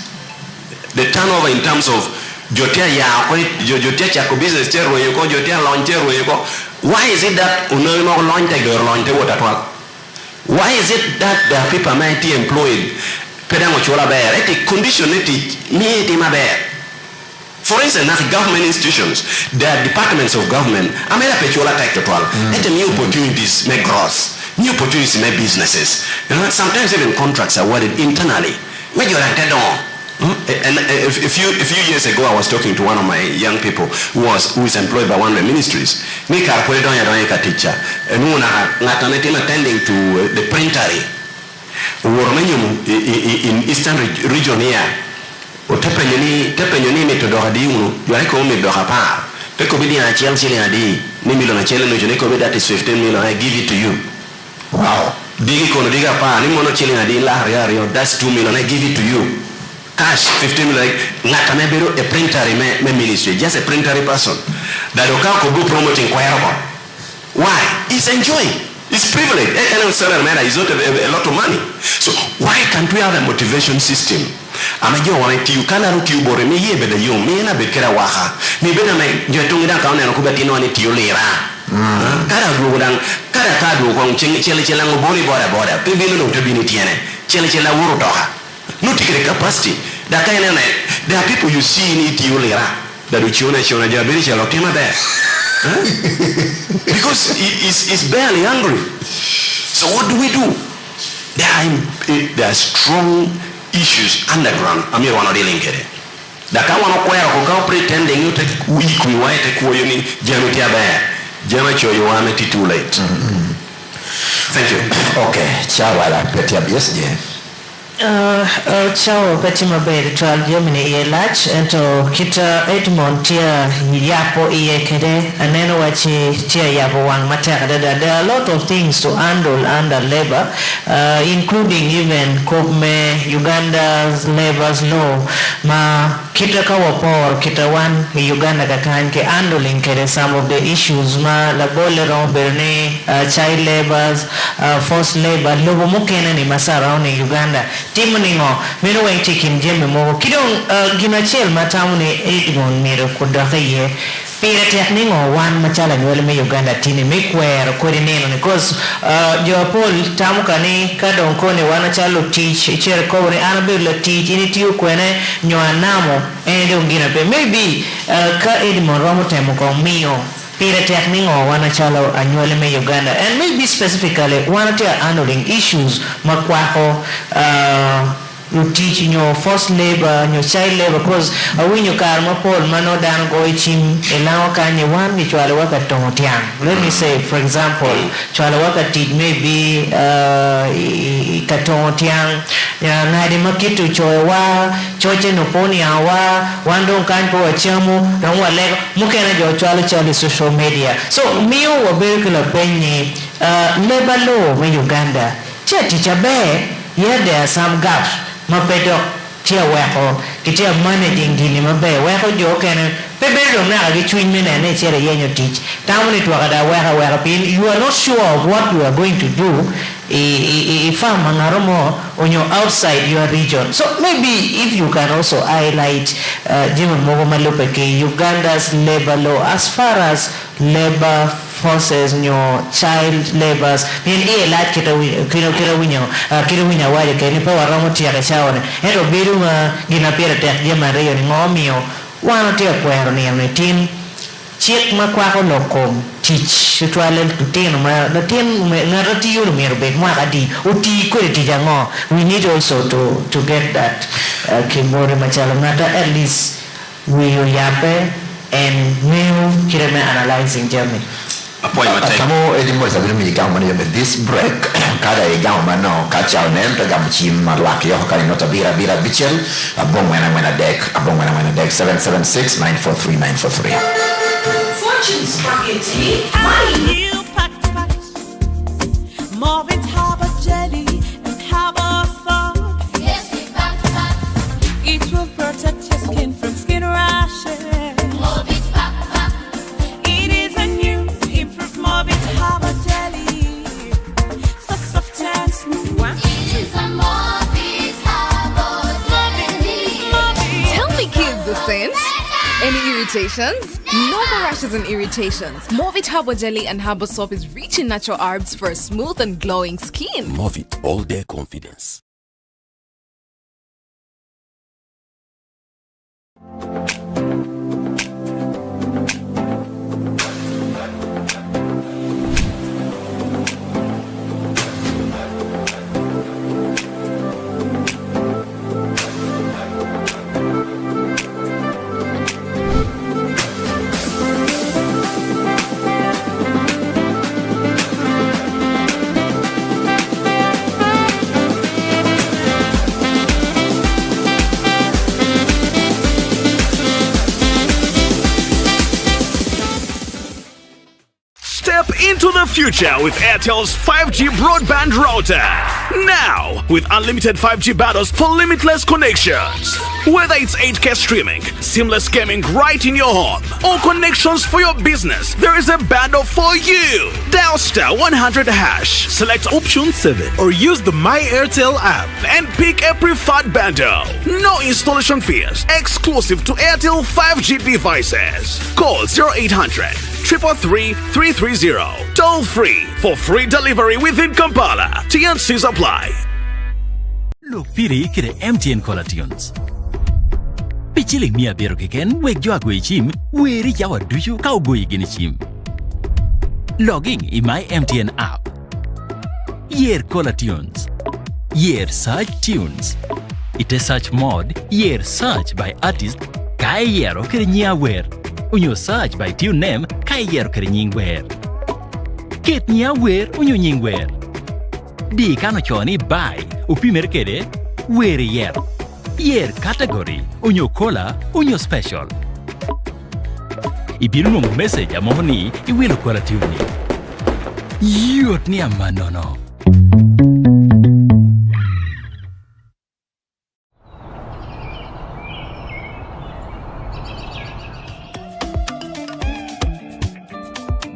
The turnover in terms of business. Why is it that why is it that there are people might be employed? For instance, government institutions, there are departments of government. New opportunities make growth, new opportunities make businesses. Sometimes even contracts are awarded internally. And a few years ago, I was talking to one of my young people who is employed by one of the ministries. Teacher, and attending to the printery. In Eastern region here. That is 15 million. I give it to you. Wow. That's 2 million. I give it to you. Cash 15 million. A printer ministry, just a printer person. That will promoting quite. Why? He's enjoying. It's privilege. It's not a lot of money. So why can't we have a motivation system? I'm a you can't you bore me here, but you may not be Kerawaha. Maybe you're doing that on and Kubatino and Tiolera. Karatadu, Chelichelang, Bori Border, Pibino to Binitiane, Chelichela Wurodoha. No ticket capacity. There are people you see in Tiolera that you shona Jabiricha Lotima there. Because he's barely hungry. So what do we do? There are strong issues underground. Da ka wano kwero ko ka pretending you take week we wait to kuyo ni jeno tia ba. Jeno cho you want it too late. Thank you. Okay, chawala petia BSJ. Ciao, peti maber to Germany e lach ento kita Edmond tia yapo e kede aneno wachi tia yapo wang matera. There are a lot of things to handle under labor, including even Kopme Uganda's labor's law. Ma kita kawapo kita wan Uganda kakan ke handling kede some of the issues ma la bolero berne child labors, forced labor lobo mukena ni masara on Uganda. Timuningo mero wang chicken jeme mo kidong gimachel matamune Edmond mero kodakaye pira tekningo wan machala nwele me Uganda tini mekwero kodi neno because Paul tamukani kadong kone wana chalo teach chere kore anabela teach ini tiyo kwene nyoanamo ende ungina pe maybe ka Edmond romo temo kong mio pira tekningo wana chalo anywele me Uganda and maybe specifically wana tia handling issues makwako you teach your forced labor, your child labor, because when you karma Paul mano dan go chim elawa kanye one ni chwala waka tongotiang. Let me say, for example, chwala waka teach maybe katongotiang na di makitu chowa choche no poni awa wando kanpo wachamu na wale mukena jo chwala social media. So mio wabirikula penye labor law in Uganda. Chia teacher be yeah there are some gaps. Mapedo tia weko kitia managing dini mabe weko jo kene pebedo na agi twin mena ne chere yenyo teach tamuni twakada weka pin you are not sure of what you are going to do if mangaromo on your outside your region. So maybe if you can also highlight Jim Mogo Malupe Uganda's labor law as far as labor forces your child labors in a lot kita winya waje ke ni pa ramo tia ka shaone ero biru gina pera tek jema reyo ni ngomio wano tia kwero ni ametin chik makwako lokom teach twale tutino ma latin ngarati yulu merbe mwakadi uti ko ti jango we need also to get that kimbore machala ngata at least we yape and new kireme analyzing Germany. Kamo edimo sabili mi gama ni this break kada e gama no kacha onem gam chim marwaki yo kali nota bira bichel abong mena deck 776943943. Fortune spaghetti, my new packed Marvin's Harbour jelly and Harbour fog. Yes, we back. It will protect your skin from skin rashes. Move it back. It is a new improved Marvin's Harbour jelly, so soft and smooth. It is a Marvin's Harbour jelly. Tell me, kids, the sense. Any irritations? No more rashes and irritations. Movit Harbour Jelly and Harbour Soap is rich in natural herbs for a smooth and glowing skin. Movit all day confidence. Step into the future with Airtel's 5G broadband router. Now, with unlimited 5G bundles for limitless connections. Whether it's 8K streaming, seamless gaming right in your home, or connections for your business, there is a bundle for you. Dial *100#, select option 7, or use the My Airtel app and pick a preferred bundle. No installation fees, exclusive to Airtel 5G devices. Call 0800 333 330. Toll free for free delivery within Kampala. TNCs apply. Look, Piri, kire MTN Cola Tunes. Pichiling mia bero keken, wek jo agwe chim, weri jawa duyu kau goyi gini chim. Logging in my MTN app. Year Cola Tunes. Year Search Tunes. It is search mode, year search by artist, Kaiero kere nyia wer. Unyo search by tune name kaiero kere nying wer. Ket nyia wer unyo nying wer. Di kano choni by upimer kede wer yer. Yer category unyo kola unyo special. Ibiru nung message amoni iwilo kola tune. Yot ni amanono.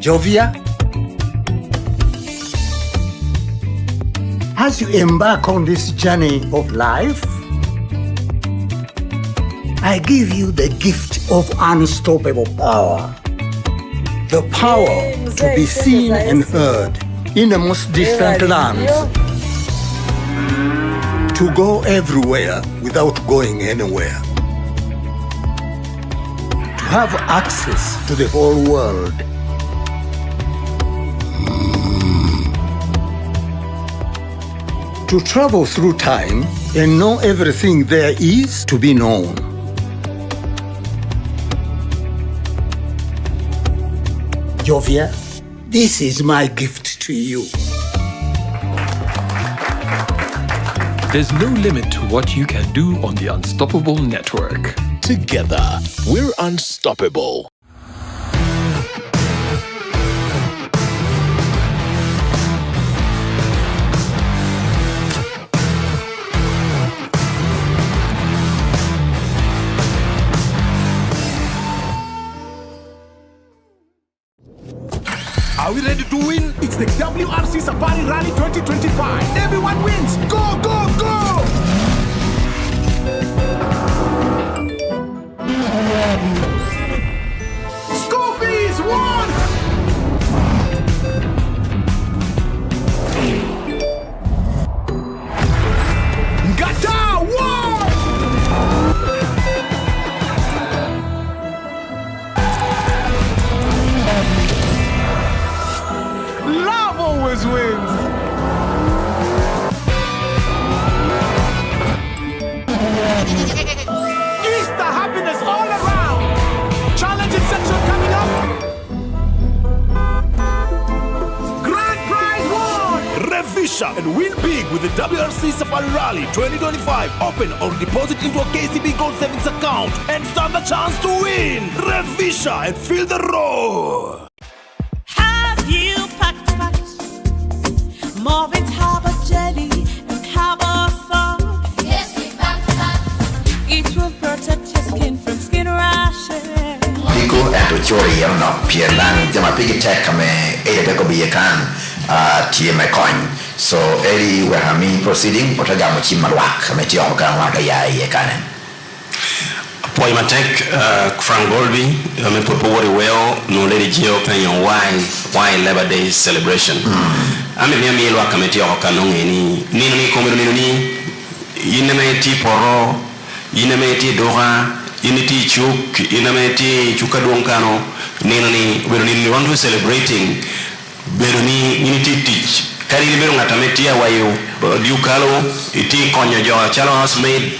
Jovia, as you embark on this journey of life, I give you the gift of unstoppable power. The power to be seen and heard in the most distant lands. To go everywhere without going anywhere. To have access to the whole world. To travel through time and know everything there is to be known. Jovia, this is my gift to you. There's no limit to what you can do on the Unstoppable Network. Together, we're unstoppable. Are we ready to win? It's the WRC Safari Rally 2025. Everyone wins. Go, go, go! School fees, one! Gata, one! Love always wins. Easter happiness all around. Challenging section coming up. Grand prize one. Revisha and win big with the WRC Safari Rally 2025. Open or deposit into a KCB Gold Savings account and stand the chance to win. Revisha and feel the roar. Have you packed more with Harbour jelly and Harbour soap? Yes, we packed. It will protect your skin from skin rashes. Pico and to chori no pierlan jama pigi tech kame edeko biyekan tie my coin. So eri we hami proceeding potagamo chimalwak kame tio hokan waka ya yekanen. Poimatek Frank Golby me popori well no lady geo penyon why Labor Day celebration. Ame mia mielo akameti hokanonge ni komero ni yinemeti poro yinemeti dora yineti chuk yinemeti chukadonkano ni bero ni want to celebrating bero ni yineti teach kari bero ngatametia wayo diukalo iti konyo jo chalo housemaid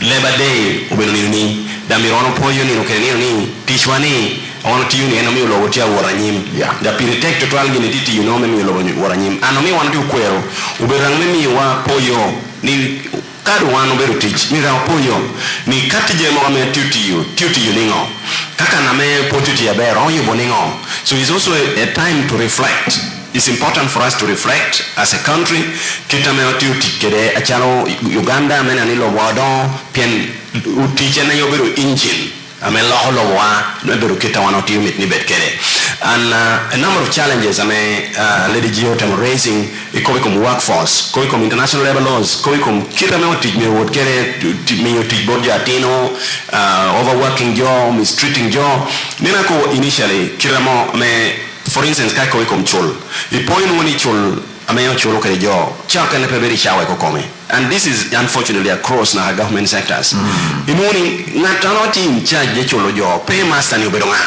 Labor Day ubero ni damirono poyo ni ni tichwani ono tiyu ni enomi ulo wotia waranyim da piritek to twal gine titi me mi ulo waranyim anomi wan ti ukwero uberang me mi wa poyo ni kadu wan ubero tich mi ra poyo ni katije mo me tuti ningo kaka na me potuti ya bero oyo boningo. So it's also a time to reflect. It's important for us to reflect as a country. Kita me tuti kede achalo Uganda mena nilo wado pien utiche na yobero engine ame loholo wa nebero kita wanoti mit ni betkere. And a number of challenges Lady Geo tem raising ikobikum workforce kobikum international labor laws kobikum kita me otich me would kere me otich bodja tino overworking job mistreating job nina ko initially kiramo me for instance kai kobikum chul ipoin woni chul ameyo chulo kare jo chaka ne peberi chawe ko kome. And this is unfortunately across na government sectors. Imoni ngatano team charge de chulo jo pay master ni obedonga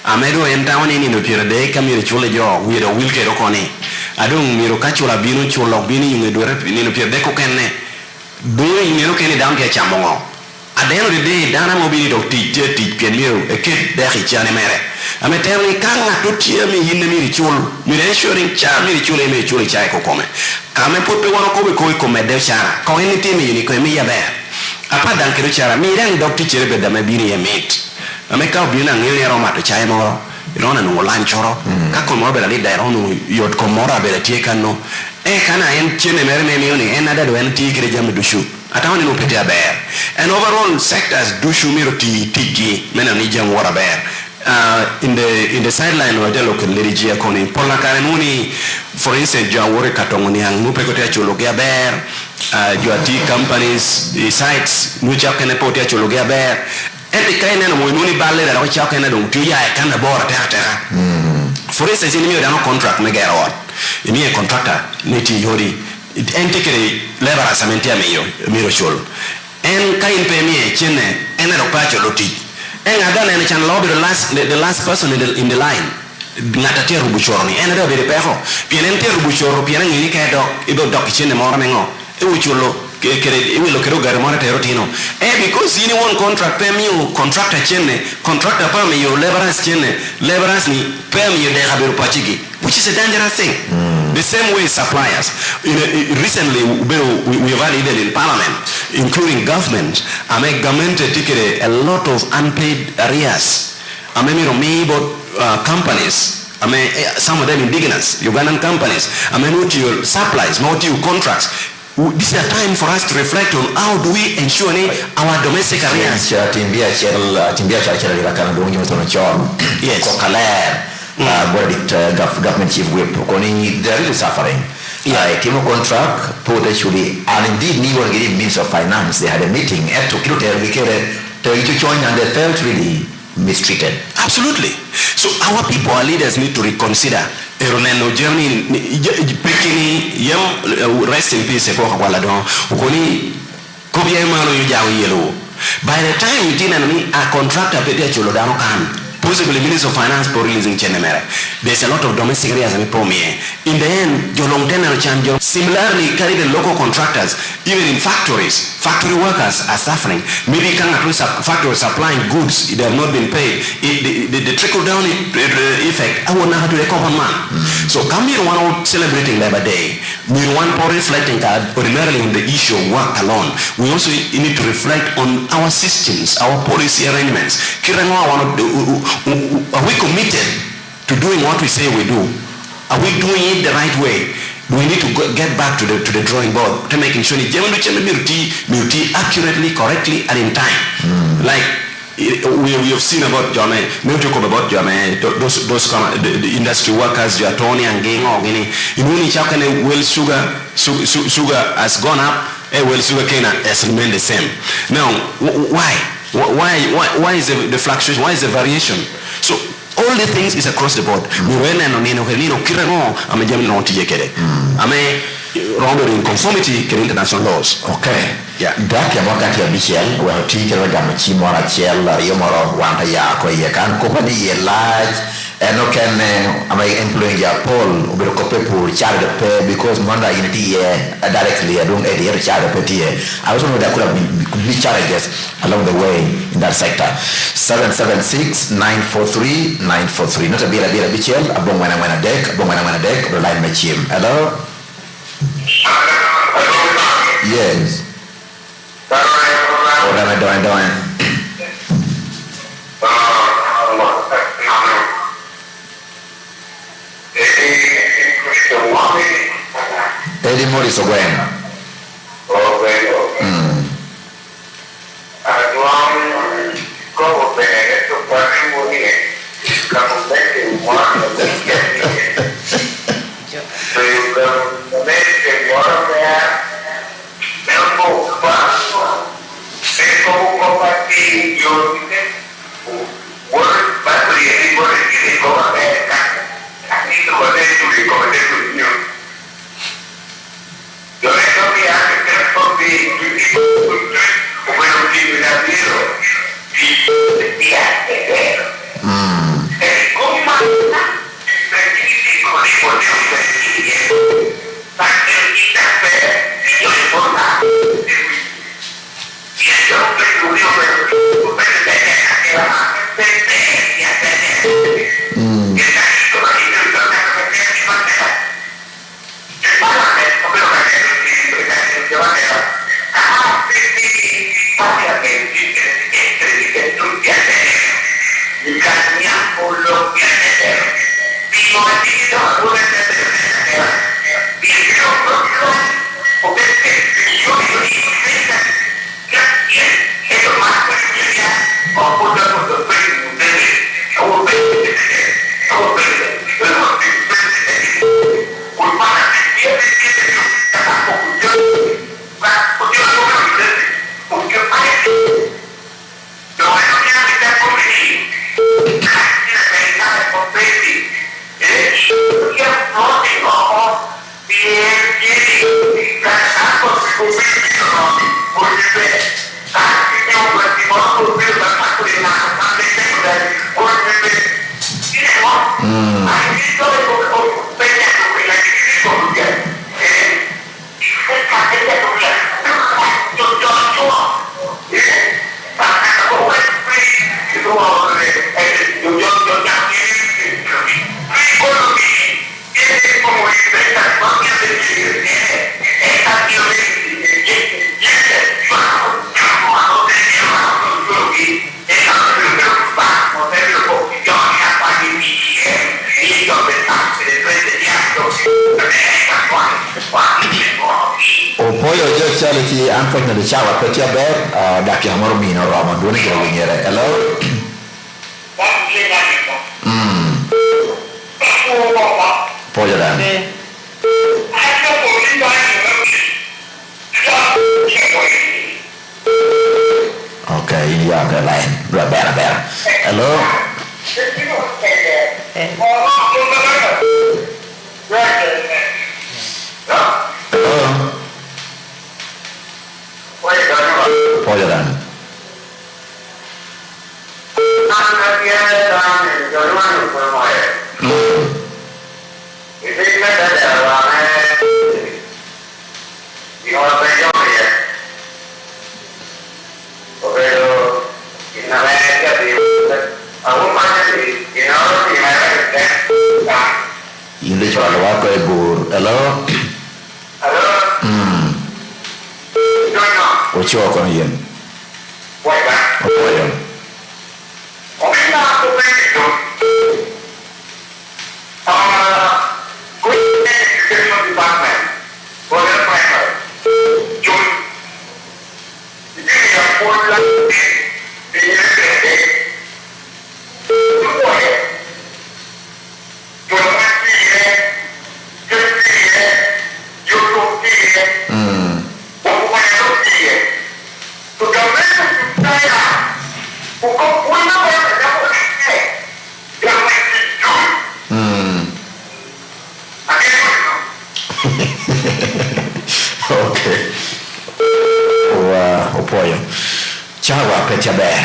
amedo entawani ni no pirade kamire chulo jo wiro wilke rokoni adong miro kachula binu chulo bini yunge dore ni no pirade ko kenne do yimero kene down ke chamongo at the end of the day dana mobili to teach pianiro e kid de chiane mere ame terni kanga to tie mi hinne mi ritual mi ensuring cha mi ritual e mi ritual cha ko come ame pope wono ko come de chara ko ni timi ni ko mi ya ber apa dan kero chara mi ren doctor chere be da me bini e mit ame ka bi na ngeli ro ma to cha mo irona no lanchoro ka ko mo be la da ro no yot ko mora be la tie kanno e kana en tiene mere me mi oni en ada do en ti kire jam dushu atawani no pete ber and overall sectors dushu miro ti tigi mena ni jam wara ber in the sideline wa jalo ke leriji ko ni pola kare nuni for instance jo wore katongoni ang no pe ko te chulo ge ber jo ati companies the sites no cha kene po te chulo ge ber e ti kai neno mo nuni balle da ko cha kene do ti ya e kana bor ta for instance ni mi da no contract me get what ni contractor ni ti yori en tikere leva rasamenti meyo miro chol en kain pe mi e chene en ro pacho loti en adana en chan lobby the last person in the line ngata te rubu chorni en do be peho pienen te rubu choro pienen ni ka do ido dok chene mora mengo e ucholo kere e willo kero gare mora te rotino because ini one contract pe mi contractor chene contractor pa mi yo leverance chene leverance ni pe mi de haberu pachigi which is a dangerous thing. The same way suppliers. Recently, we have had even in Parliament, including government, government ticket a lot of unpaid arrears. Companies, some of them indigenous, Ugandan companies, not your supplies, not your contracts. This is a time for us to reflect on how do we ensure our domestic arrears. Yes. Government chief whip they're really suffering. Timo contract potentially and indeed New getting means of finance. They had a meeting at to join and they felt really mistreated. Absolutely. So our people, our leaders need to reconsider. Ronaldo Germany pekini yam rest in peace ko kwala don ukoni ko biya malo yo jawo yelo. By the time we didn't a contractor pete chulo dano kan possibly Minister of Finance for releasing Chenemere. There's a lot of domestic areas in in the end, your long tenure change. Similarly, carry the local contractors, even in factories. Factory workers are suffering. Maybe factories supplying goods, they have not been paid. The trickle down effect, I will not have to recover man. So come here one celebrating Labor Day. We want to reflecting ordinarily on the issue of work alone. We also need to reflect on our systems, our policy arrangements. Are we committed to doing what we say we do? Are we doing it the right way? Do we need to get back to the drawing board to making sure multi accurately, correctly, and in time? Like we have seen about Jame, we talk about Jame, those the industry workers, Tony and Gang or any. In only Chakane, well, sugar has gone up, well, sugar cane has remained the same. Now, why? Why is the fluctuation? Why is the variation? So all the things is across the board. Robbery in conformity to international laws. Okay. Yeah. That can work at your Michel, where teacher Damachi Mora Chel, Yomoro, Wanta Yako, Yakan company, a large, and no can employing your Paul, Uberocope, child pay because Monday in directly, I don't adhere child pay. I was wondering that could have been challenges along the way in that sector. 776-943-943. Not a Bira Michel, a Bomana deck, Line Machim. Hello? Yes. What am I doing? Eddie Morris again. unfortunately chawa petia ber daki hamoro mino romo duone kiro winyere. Hello? Poja dan. Okay, ini yang ke lain. Ber. Hello? Poja dan. Ini soal waktu bur. Hello? Ocho con yen. Opo. Okay. Opoyo. Chawa petia ber.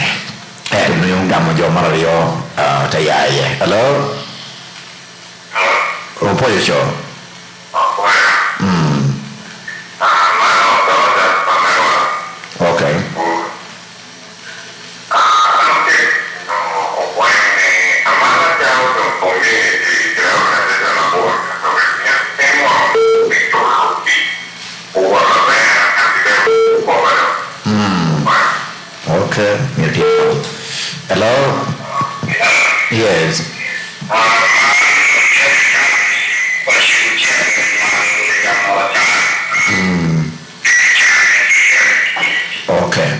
Muyungamo jo marario tayaye. Hello? Opoyo cho. Okay. Okay, hello? Yes. Okay.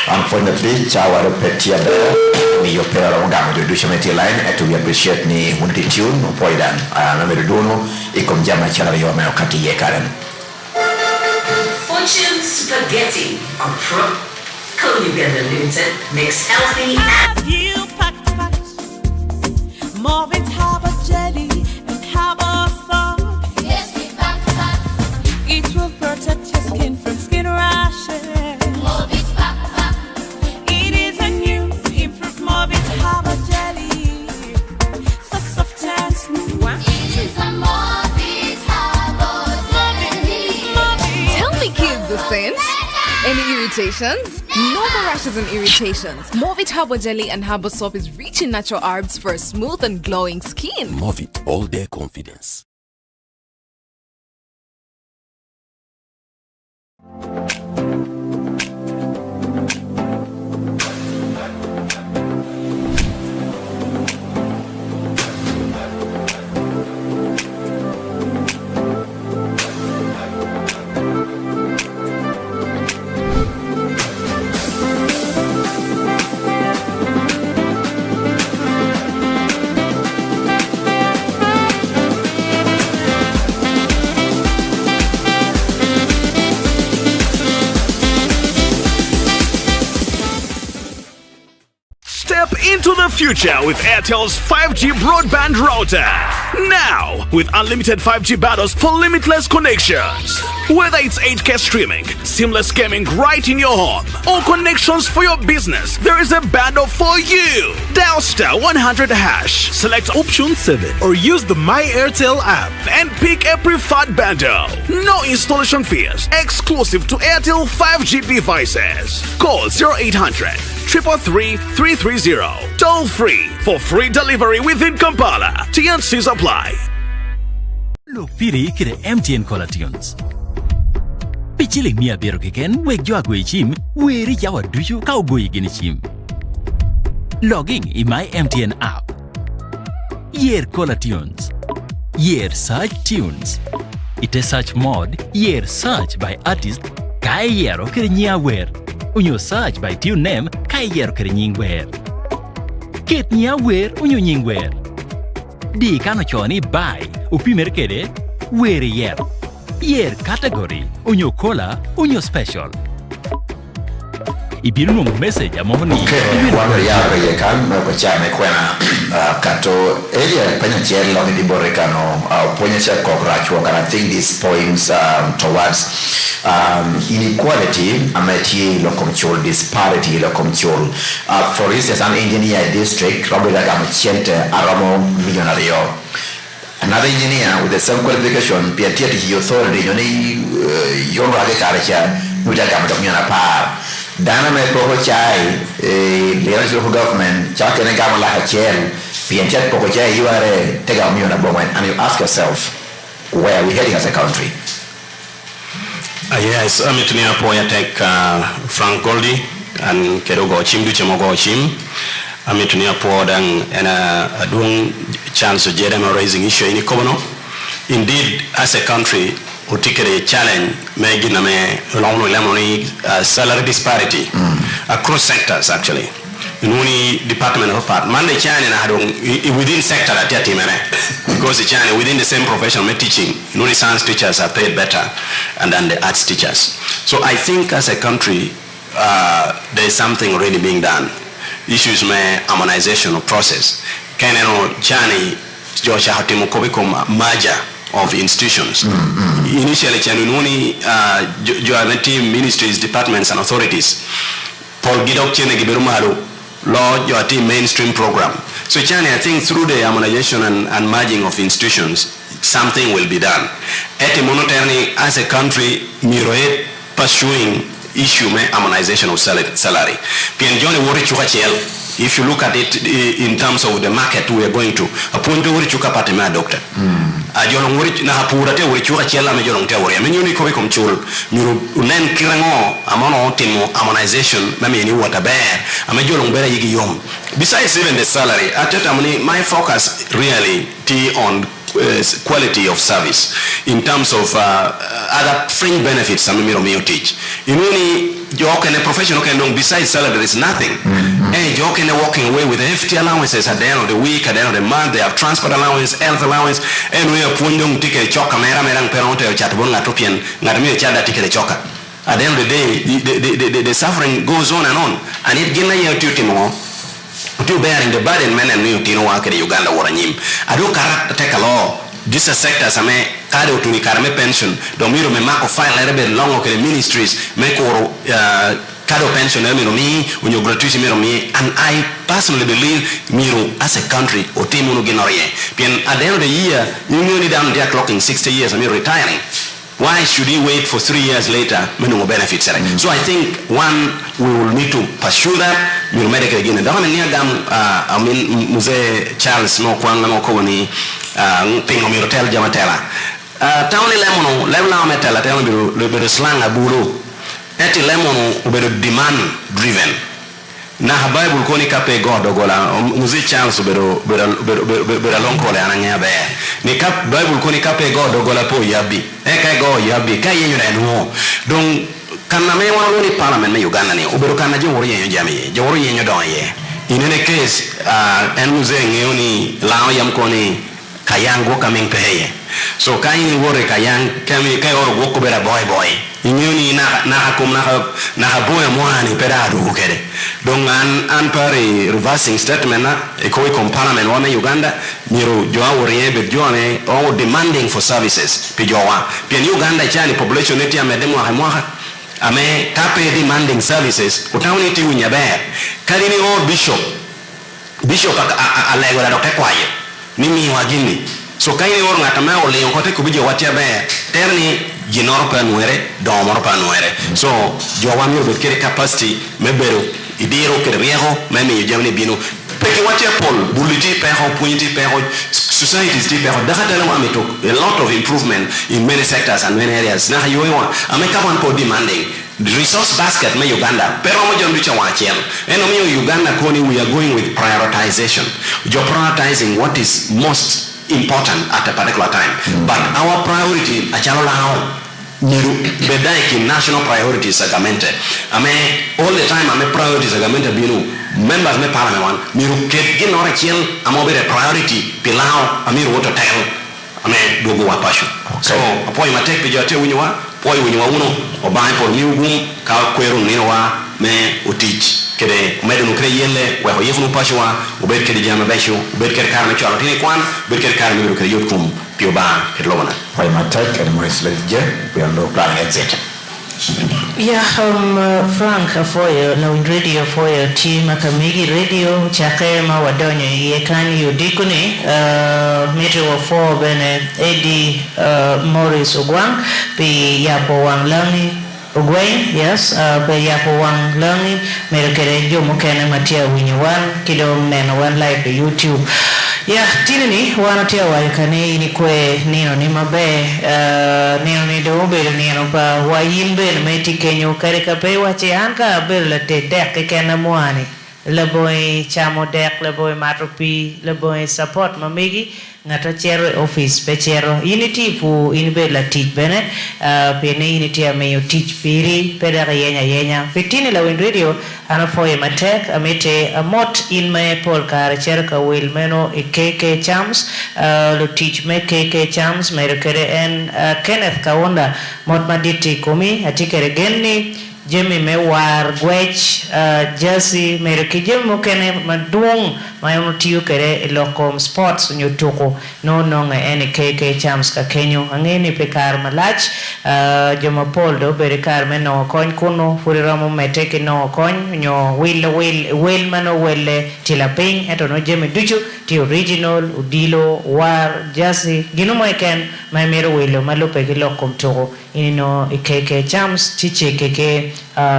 Unfortunately, Chawa petia ber ni yo pero ngam do dushameti line and we appreciate ni unity tune poidan na merudono ikom jama chala yo me wakati ye karen. Fortune spaghetti on Pro Uganda Limited makes healthy Have you packed more with harbor jelly and harbor foam? Yes, we packed. It will protect your skin from skin rashes. More with pack. It is a new improved Morbid Harbor Jelly, so soft and smooth. It is a Morbid Harbor Jelly. Tell me, kids, the scent. Any irritations? No more rashes and irritations. Movit Harbor Jelly and Harbor Soap is rich in natural herbs for a smooth and glowing skin. Movit all day confidence. future with Airtel's 5G broadband router. Now, with unlimited 5G bundles for limitless connections. Whether it's 8K streaming, seamless gaming right in your home, or connections for your business, there is a bundle for you. Dial *100#, select option 7, or use the My Airtel app and pick a preferred bundle. No installation fees, exclusive to Airtel 5G devices. Call 0800 333 330. Toll free for free delivery within Kampala. TNCs apply. Look, Piri kire MTN Cola Tunes. Pichiling mia bero keken wek jwa gwe chim, weri jawa duyu kau gwe gini chim. Logging in my MTN app. Year Cola Tunes. Year search tunes. Ite search mode, year search by artist, kai yero kire nyia wer. Unyo search by tune name, kai yero kire nying wer. Ket nyia wer, unyo nying wer. Di kano choni by, upimer kede, weri yer. Yer category, unyo cola, unyo special. Ibiru nung message amoni. Wano ya kaya kan no kachame kwena kato elia panya chiel lo di borekano ponya cha kokrachwa and I think this points towards inequality ameti lo control disparity lo control for instance an engineer district Robert Agamuchiente Aramo millionario. Another engineer with the same qualification piatia the authority yoni yoro age karacha nuja gamdom par. Dana me poko chai leaders of government chakene gamala hachel pianchet poko chai you are tega miona bowen and you ask yourself where are we heading as a country? Yes, ametumia po ya tek Frank Goldie and kedogo chim duche mogo chim ametumia po dan ena adung chance jerema raising issue ini kobono. Indeed, as a country utikere challenge me gina me longo lemoni salary disparity across sectors actually. Inuni department of part mande chane na hadong within sector at yatimene because the chane within the same profession me teaching inuni science teachers are paid better and than the arts teachers. So I think as a country there is something already being done. Issues me harmonization of process keneno chane josha hatimu kobikom merger of institutions. Initially, Chanununi, Joaneti ministries, departments, and authorities. Paul Gidok Chene Giberumaru, Lord, your team mainstream program. So, Chani, I think through the harmonization and merging of institutions, something will be done. At a monetary, as a country, Miroet pursuing issue harmonization of salary. Pianjoni Wori Chukachel. If you look at it in terms of the market we are going to, a point where you capate my doctor. A jolong wori na hapurate wori chuka chela me jolong te wori. Menu ni kobe komchul. Miru unen kirango amono timo harmonization mami ni water bear. Ame jolong bera yigi yom. Besides even the salary, my focus really on quality of service in terms of other fringe benefits. I'm going to teach. You know, you can a professional can do besides salary. There is nothing. And you can walking away with FT allowances at the end of the week, at the end of the month. They have transport allowance, health allowance, and we are putting ticket choka. Mera merang peronte chatbon latopian. Ngadmi chada ticket choka. At the end of the day, the suffering goes on, and it gina you to more. To bearing the burden men and new tino wake Uganda waranyim. I do character take a law. This is sectors ame kado to karame pension. Domiro me mako file rebe long okay ministries make or kado pension me when you gratuity me and I personally believe miro as a country or team unuginoriye. At the end of the year, you need down their clocking 60 years and you're retiring. Why should he wait for 3 years later? Benefits. So I think one, we will need to pursue that. We'll make it again. I mean, Muse Charles no kwanga no koni pingo mirotel jamatela. Tawni lemono lemna metela tawni be slang aburu. Eti lemono be demand driven. Na Bible koni kape God ogola Muse Charles be lonko le ananya be. Ni kap Bible koni kape God ogola po yabi. Kai go yabi kai yenyu na no. Donc kana me wana woni parliament me Uganda ni obedo kana je wori yenyu jami je wori yenyu don ye. In any case en Muse ngeoni lao yam koni kayango coming peye. So kai ni wori kayang kami kai oro goko bera boy inyuni na boya mwani pedado kede donc an pare reversing statement na e ko parliament wa Uganda miro joa rien be joane o demanding for services pe joa pe Uganda chani population neti amedemo ha ame tape demanding services utawni ti winya ber kalini o bishop alego la dokte kwaye mimi wagini so kaini or ngata ma o leon kote kubijo watia ber terni jinor pa nuere domor pa nuere so jowa mi be kere capacity mebero idiro kere riego meme yojamni bino peki watia pol buliti pero pointi pero society is pero dakata la ameto a lot of improvement in many sectors and many areas na yo ameka one po demanding the resource basket ma Uganda pero mo jondu cha wachiel eno mi Uganda koni we are going with prioritization you're prioritizing what is most important at a particular time but our priority achalo lao niru bedaiki national priorities agamente ame all the time ame priorities agamente binu members me parliament wan niru ket ginore chiel amobere priority pilao amiru woto tel ame dogo wa pashu so apoy matek pe jote winywa poy winywa uno obai por miugum ka kwero nino wa me utich kede medu nukre yele wa yefunu pashu wa ubet kede jama besho ubet kede karme chalo tini kwan ubet kede karme miru kede yotkum pio ba kede lobana poy matek and moisle je piando plan exit. Yeah, Frank Afoyo, no radio Afoyo team akamigi radio chakema wadonyo yekani yudikuni metro wa 4 bene Eddie Morris Ogwang pi yapo wang langi Ogwang, yes, pe yapo wang langi merekere jo mukene matia winyowan kido neno one live YouTube. Yeah, tinini wanatia waikane ini kwe nino ni mabe nino ni dobe nino pa wayimbe meti kenyo karika pe wache anka bela te dek kena muani leboy chamo dek leboy matropi leboy support mamigi ngata chero office pe chero unity pu inbe la teach bene pene unity ameyo teach piri peda yenya fitini la win radio ana foye matek amete amot in me pol kar cherka will meno keke chams lo teach me keke chams mere kere en Kenneth Kaunda mot maditi komi atikere genni Jimmy me war gwech Jesse mere kijemo kene maduong mayono tiyo kere lokom sports nyotoko no ene keke chams ka kenyo angeni pe kar malach joma poldo bere kar meno kony kuno furiramo meteke no kony nyo will mano wele tilaping eto no jeme duchu ti original udilo war Jesse gino ken mamero welo malope ke lokom toko ino keke chams tiche keke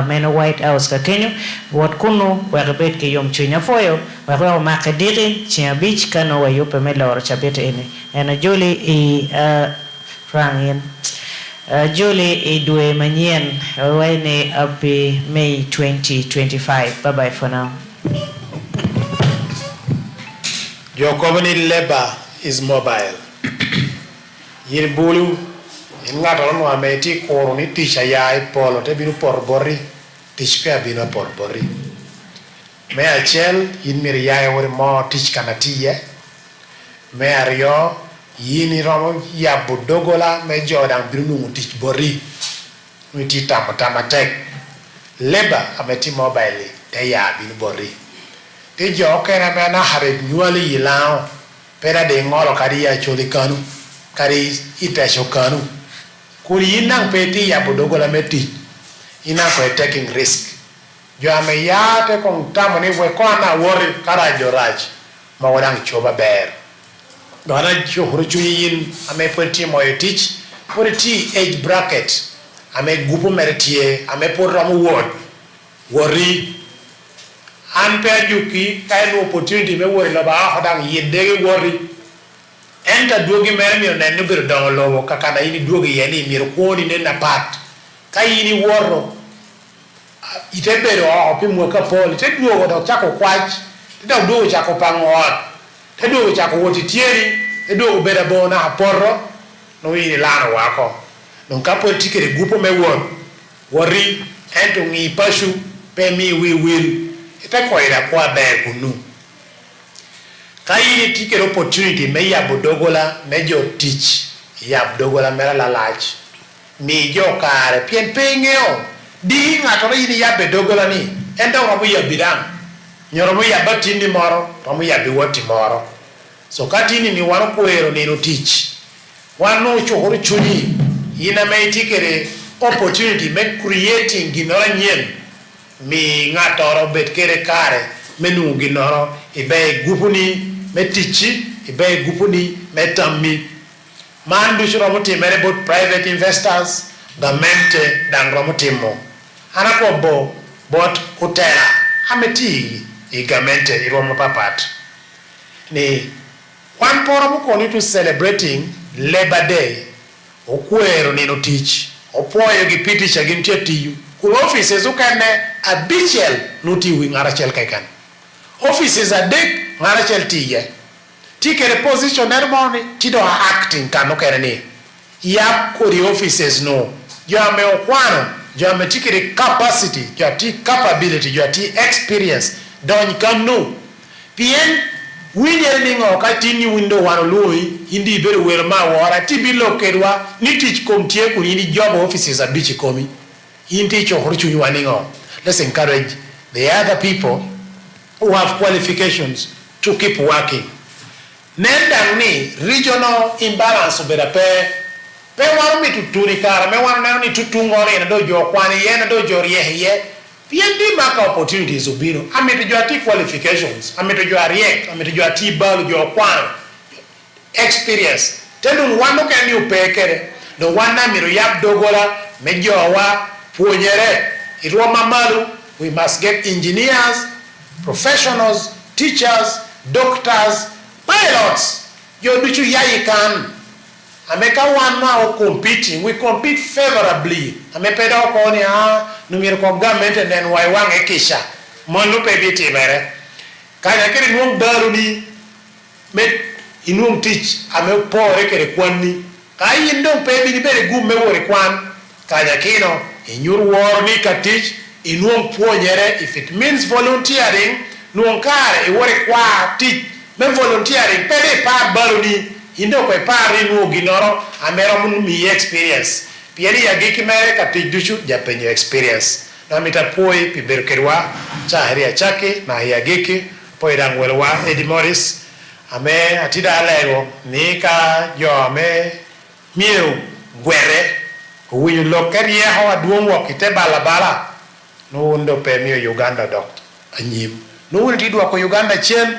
meno White House ka kenyo wat kuno warbet ke yom chunya foyo waro makadiri chia beach kano wayope melor chabete ene joli frangin joli due manien waine api May 2025. Bye bye for now. Your company labor is mobile. Yin bulu in ngaton wa meti koroni tisha ya polo te binu porbori tishpe binu porbori me achel in mir ya wori mo tich kanatiye me ario yini romo ya budogola me jodan binu tich bori miti tamatek leba ameti mobile te ya binu bori te jo kena me na hare nyuali yilao pera de ngolo kari ya choli kanu kari itesho kanu kuri inang peti ya budogola meti inang ko taking risk jo ame ya te kong tamo ni we kona wori kara joraj ma wadang choba ber dona jo hurju yin ame peti mo teach poti age bracket ame gupo mertie ame program word wori an pe juki kay opportunity me wori la ba hodang yedege wori enta dogi mermi on ne bir download kakana ini dogi yani mir koni ne na pat kayini worro itebero opi mwaka poli te duogo do chako kwach te da duogo chako pangot te duogo chako woti tieri te duogo beda bona aporro no ini lano wako non kapo tikere gupo me wori ento ngi pashu pe mi will ite koira kwa be kunu kayini tikere opportunity me ya bodogola me jo teach ya bodogola mera la lach mi jo kare pien pengeo di ngato ni ya bedogola ni endo ngabu ya bidang nyoro mo ya batini moro to mo ya biwoti moro so katini ni wano kwero ni no teach wano chohoro chuni ina me tikere opportunity me creating ginora nyen mi ngato bet kere kare menu ginoro ibe gupuni me tichi ibe gupuni me tammi mandu shiro mutimere both private investors government dangro mutimo anako bo bot utela ameti igamente iromo papat ni one poro mukoni to celebrating Labor Day okwero nino tich opoyo gi pitisha gi ntiatiyu ku offices ukane abichel nuti wi ngarachel kaikan offices adek ngarachel tiye tikere position ermoni tido acting kano kere ni yap kuri offices no jame okwano jame tikere capacity jati capability jati experience don kamno pien winyer ningo katini window wano lui indi bere werma wara tibilo kedwa ni tich komtie ku ni job offices abichi komi indi cho horchu waningo. Let's encourage the other people who have qualifications to keep working. Nendang ni regional imbalance bera pe waru mi tutuni kara me waru na ni tutungore na dojo kwani ye na dojo riye PND maka opportunities ubino ametojo ati qualifications ametojo ariek ametojo ati balu jo kwani experience tendo wano kan you pekere no wana miru yap dogola mejo wa puonyere irwa mamalu. We must get engineers, professionals, teachers, doctors, pilots. Yoduchu yayikan. Ameka one now competing. We compete favorably. Amepeda okoni numero ko government and then why wang ekisha. Monu pebiti mere. Kaya kiri nuong daruni met inuong teach ame po rekere kwani. Kaya indong pebi ni bere gume wore kwan. Kaya kino inyur war ni ka teach inuong puonyere. If it means volunteering nuong kare wore kwa teach me volunteering pede pa baruni indo ko pari nuong ginoro amero mun mi experience. Pieri ya giki mere ka teach dushu japenyo experience. Na mitapoi pi berkerwa chaheria chake na ya giki poi dangwelwa Eddie Morris ame atida alego nika jo ame mieu gwere winyu lokerie hawa duongo kite balabala no ndo pe miyo Uganda doctor anyim no wundi dwa ko Uganda chen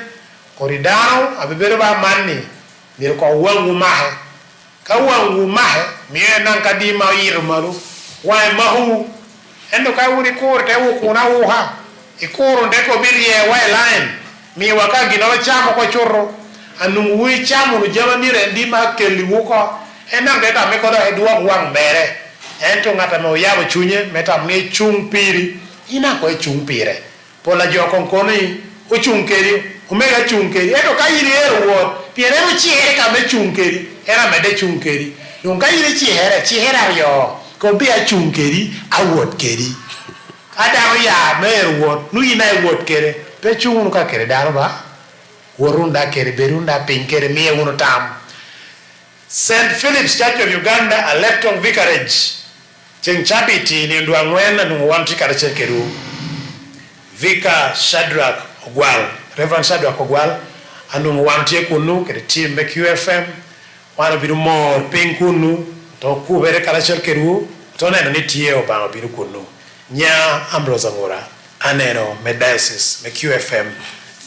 koridano abibere ba manni mir ko wangu mahe ka wangu mahe miyo nan kadima yirmalu wa mahu endo ka wuri ko te wo kuna uha ikoro ndeko biriye wa line mi wakagi no chamo ko churro anu wi chamo no jama mire ndima keli wuko ena ngeta me ko do edwa wang mere ento ngata me yabo chunye meta me chung piri ina ko chung pire pola jo kon koni o chung keri umega chung keri ento ka yiri erwo pire no chiere ka me chung keri era me de chung keri nunga yiri chihera yo ko bi a chung keri a wot keri ada ya me wot nu ina wot kere pe chung ka kere darba worunda kere berunda pinkere me uno tam. St. Philip's Church of Uganda, a Lepton Vicarage. Chabiti ni nduangwena nungwanti karachekeru. Vicar Shadrach Ogwal, Reverend Shadrach Ogwal, anungwanti kunu kere team QFM, wana biru more pinkunu, to kubere karachekeru, to neno ni tie obama biru kunu. Nya Ambrose Angora, aneno me diocese me QFM,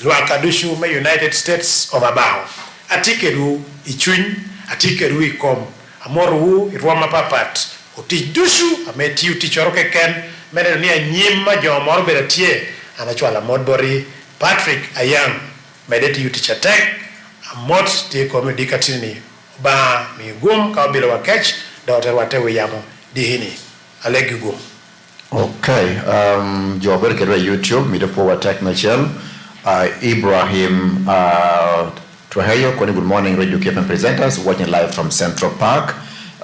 luakadushu me United States of Abaho. Atikeru ichuny atikeru ikom amoru irwama papat utijushu ameti utichoroke ken mene ni anyima jo moro beratie anachwala modbori Patrick Ayang medeti utichatek amot ti komedikatini ba migum ka bila wakech daughter watewe yamo dihini alegugum. Okay, jober kedwa YouTube midopo watek Michelle Ibrahim Tuhayo, good morning, Radio KFM presenters watching live from Central Park.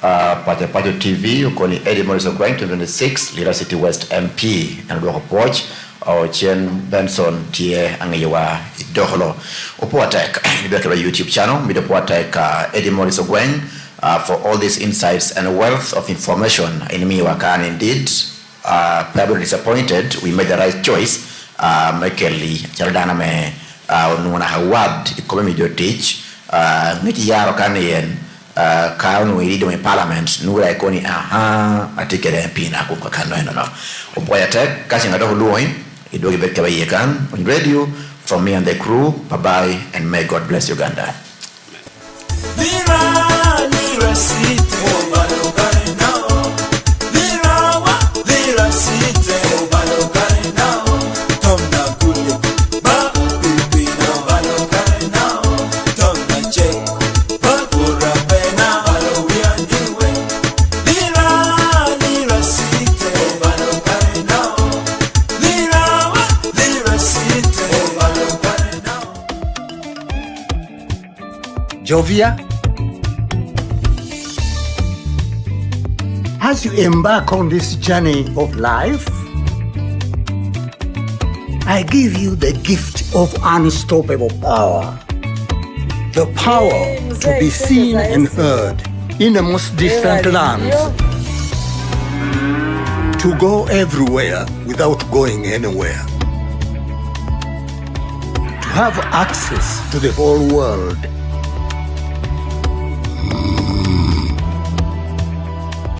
Pacho TV, Koni Eddie Morris of Grind 2026, Lira City West MP, and we watch our Chen Benson Tie Angayawa Doholo. Opoatek, you better YouTube channel, Midopoatek Eddie Morris of Grind, for all these insights and wealth of information in Miwaka. Indeed, probably disappointed. We made the right choice. Mekeli Chaldana me Nuna Hawad Ikomi Jo teach Niti Yaro Kanayen Kaunu Irido in Parliament Nura Ikoni Atikere MP na Kukano no Opoyatek Kashing Adohuluin Idogi Bekaba Yekan on radio from me and the crew. Bye bye and may God bless Uganda. Jovia, as you embark on this journey of life, I give you the gift of unstoppable power. The power to be seen and heard in the most distant lands. To go everywhere without going anywhere. To have access to the whole world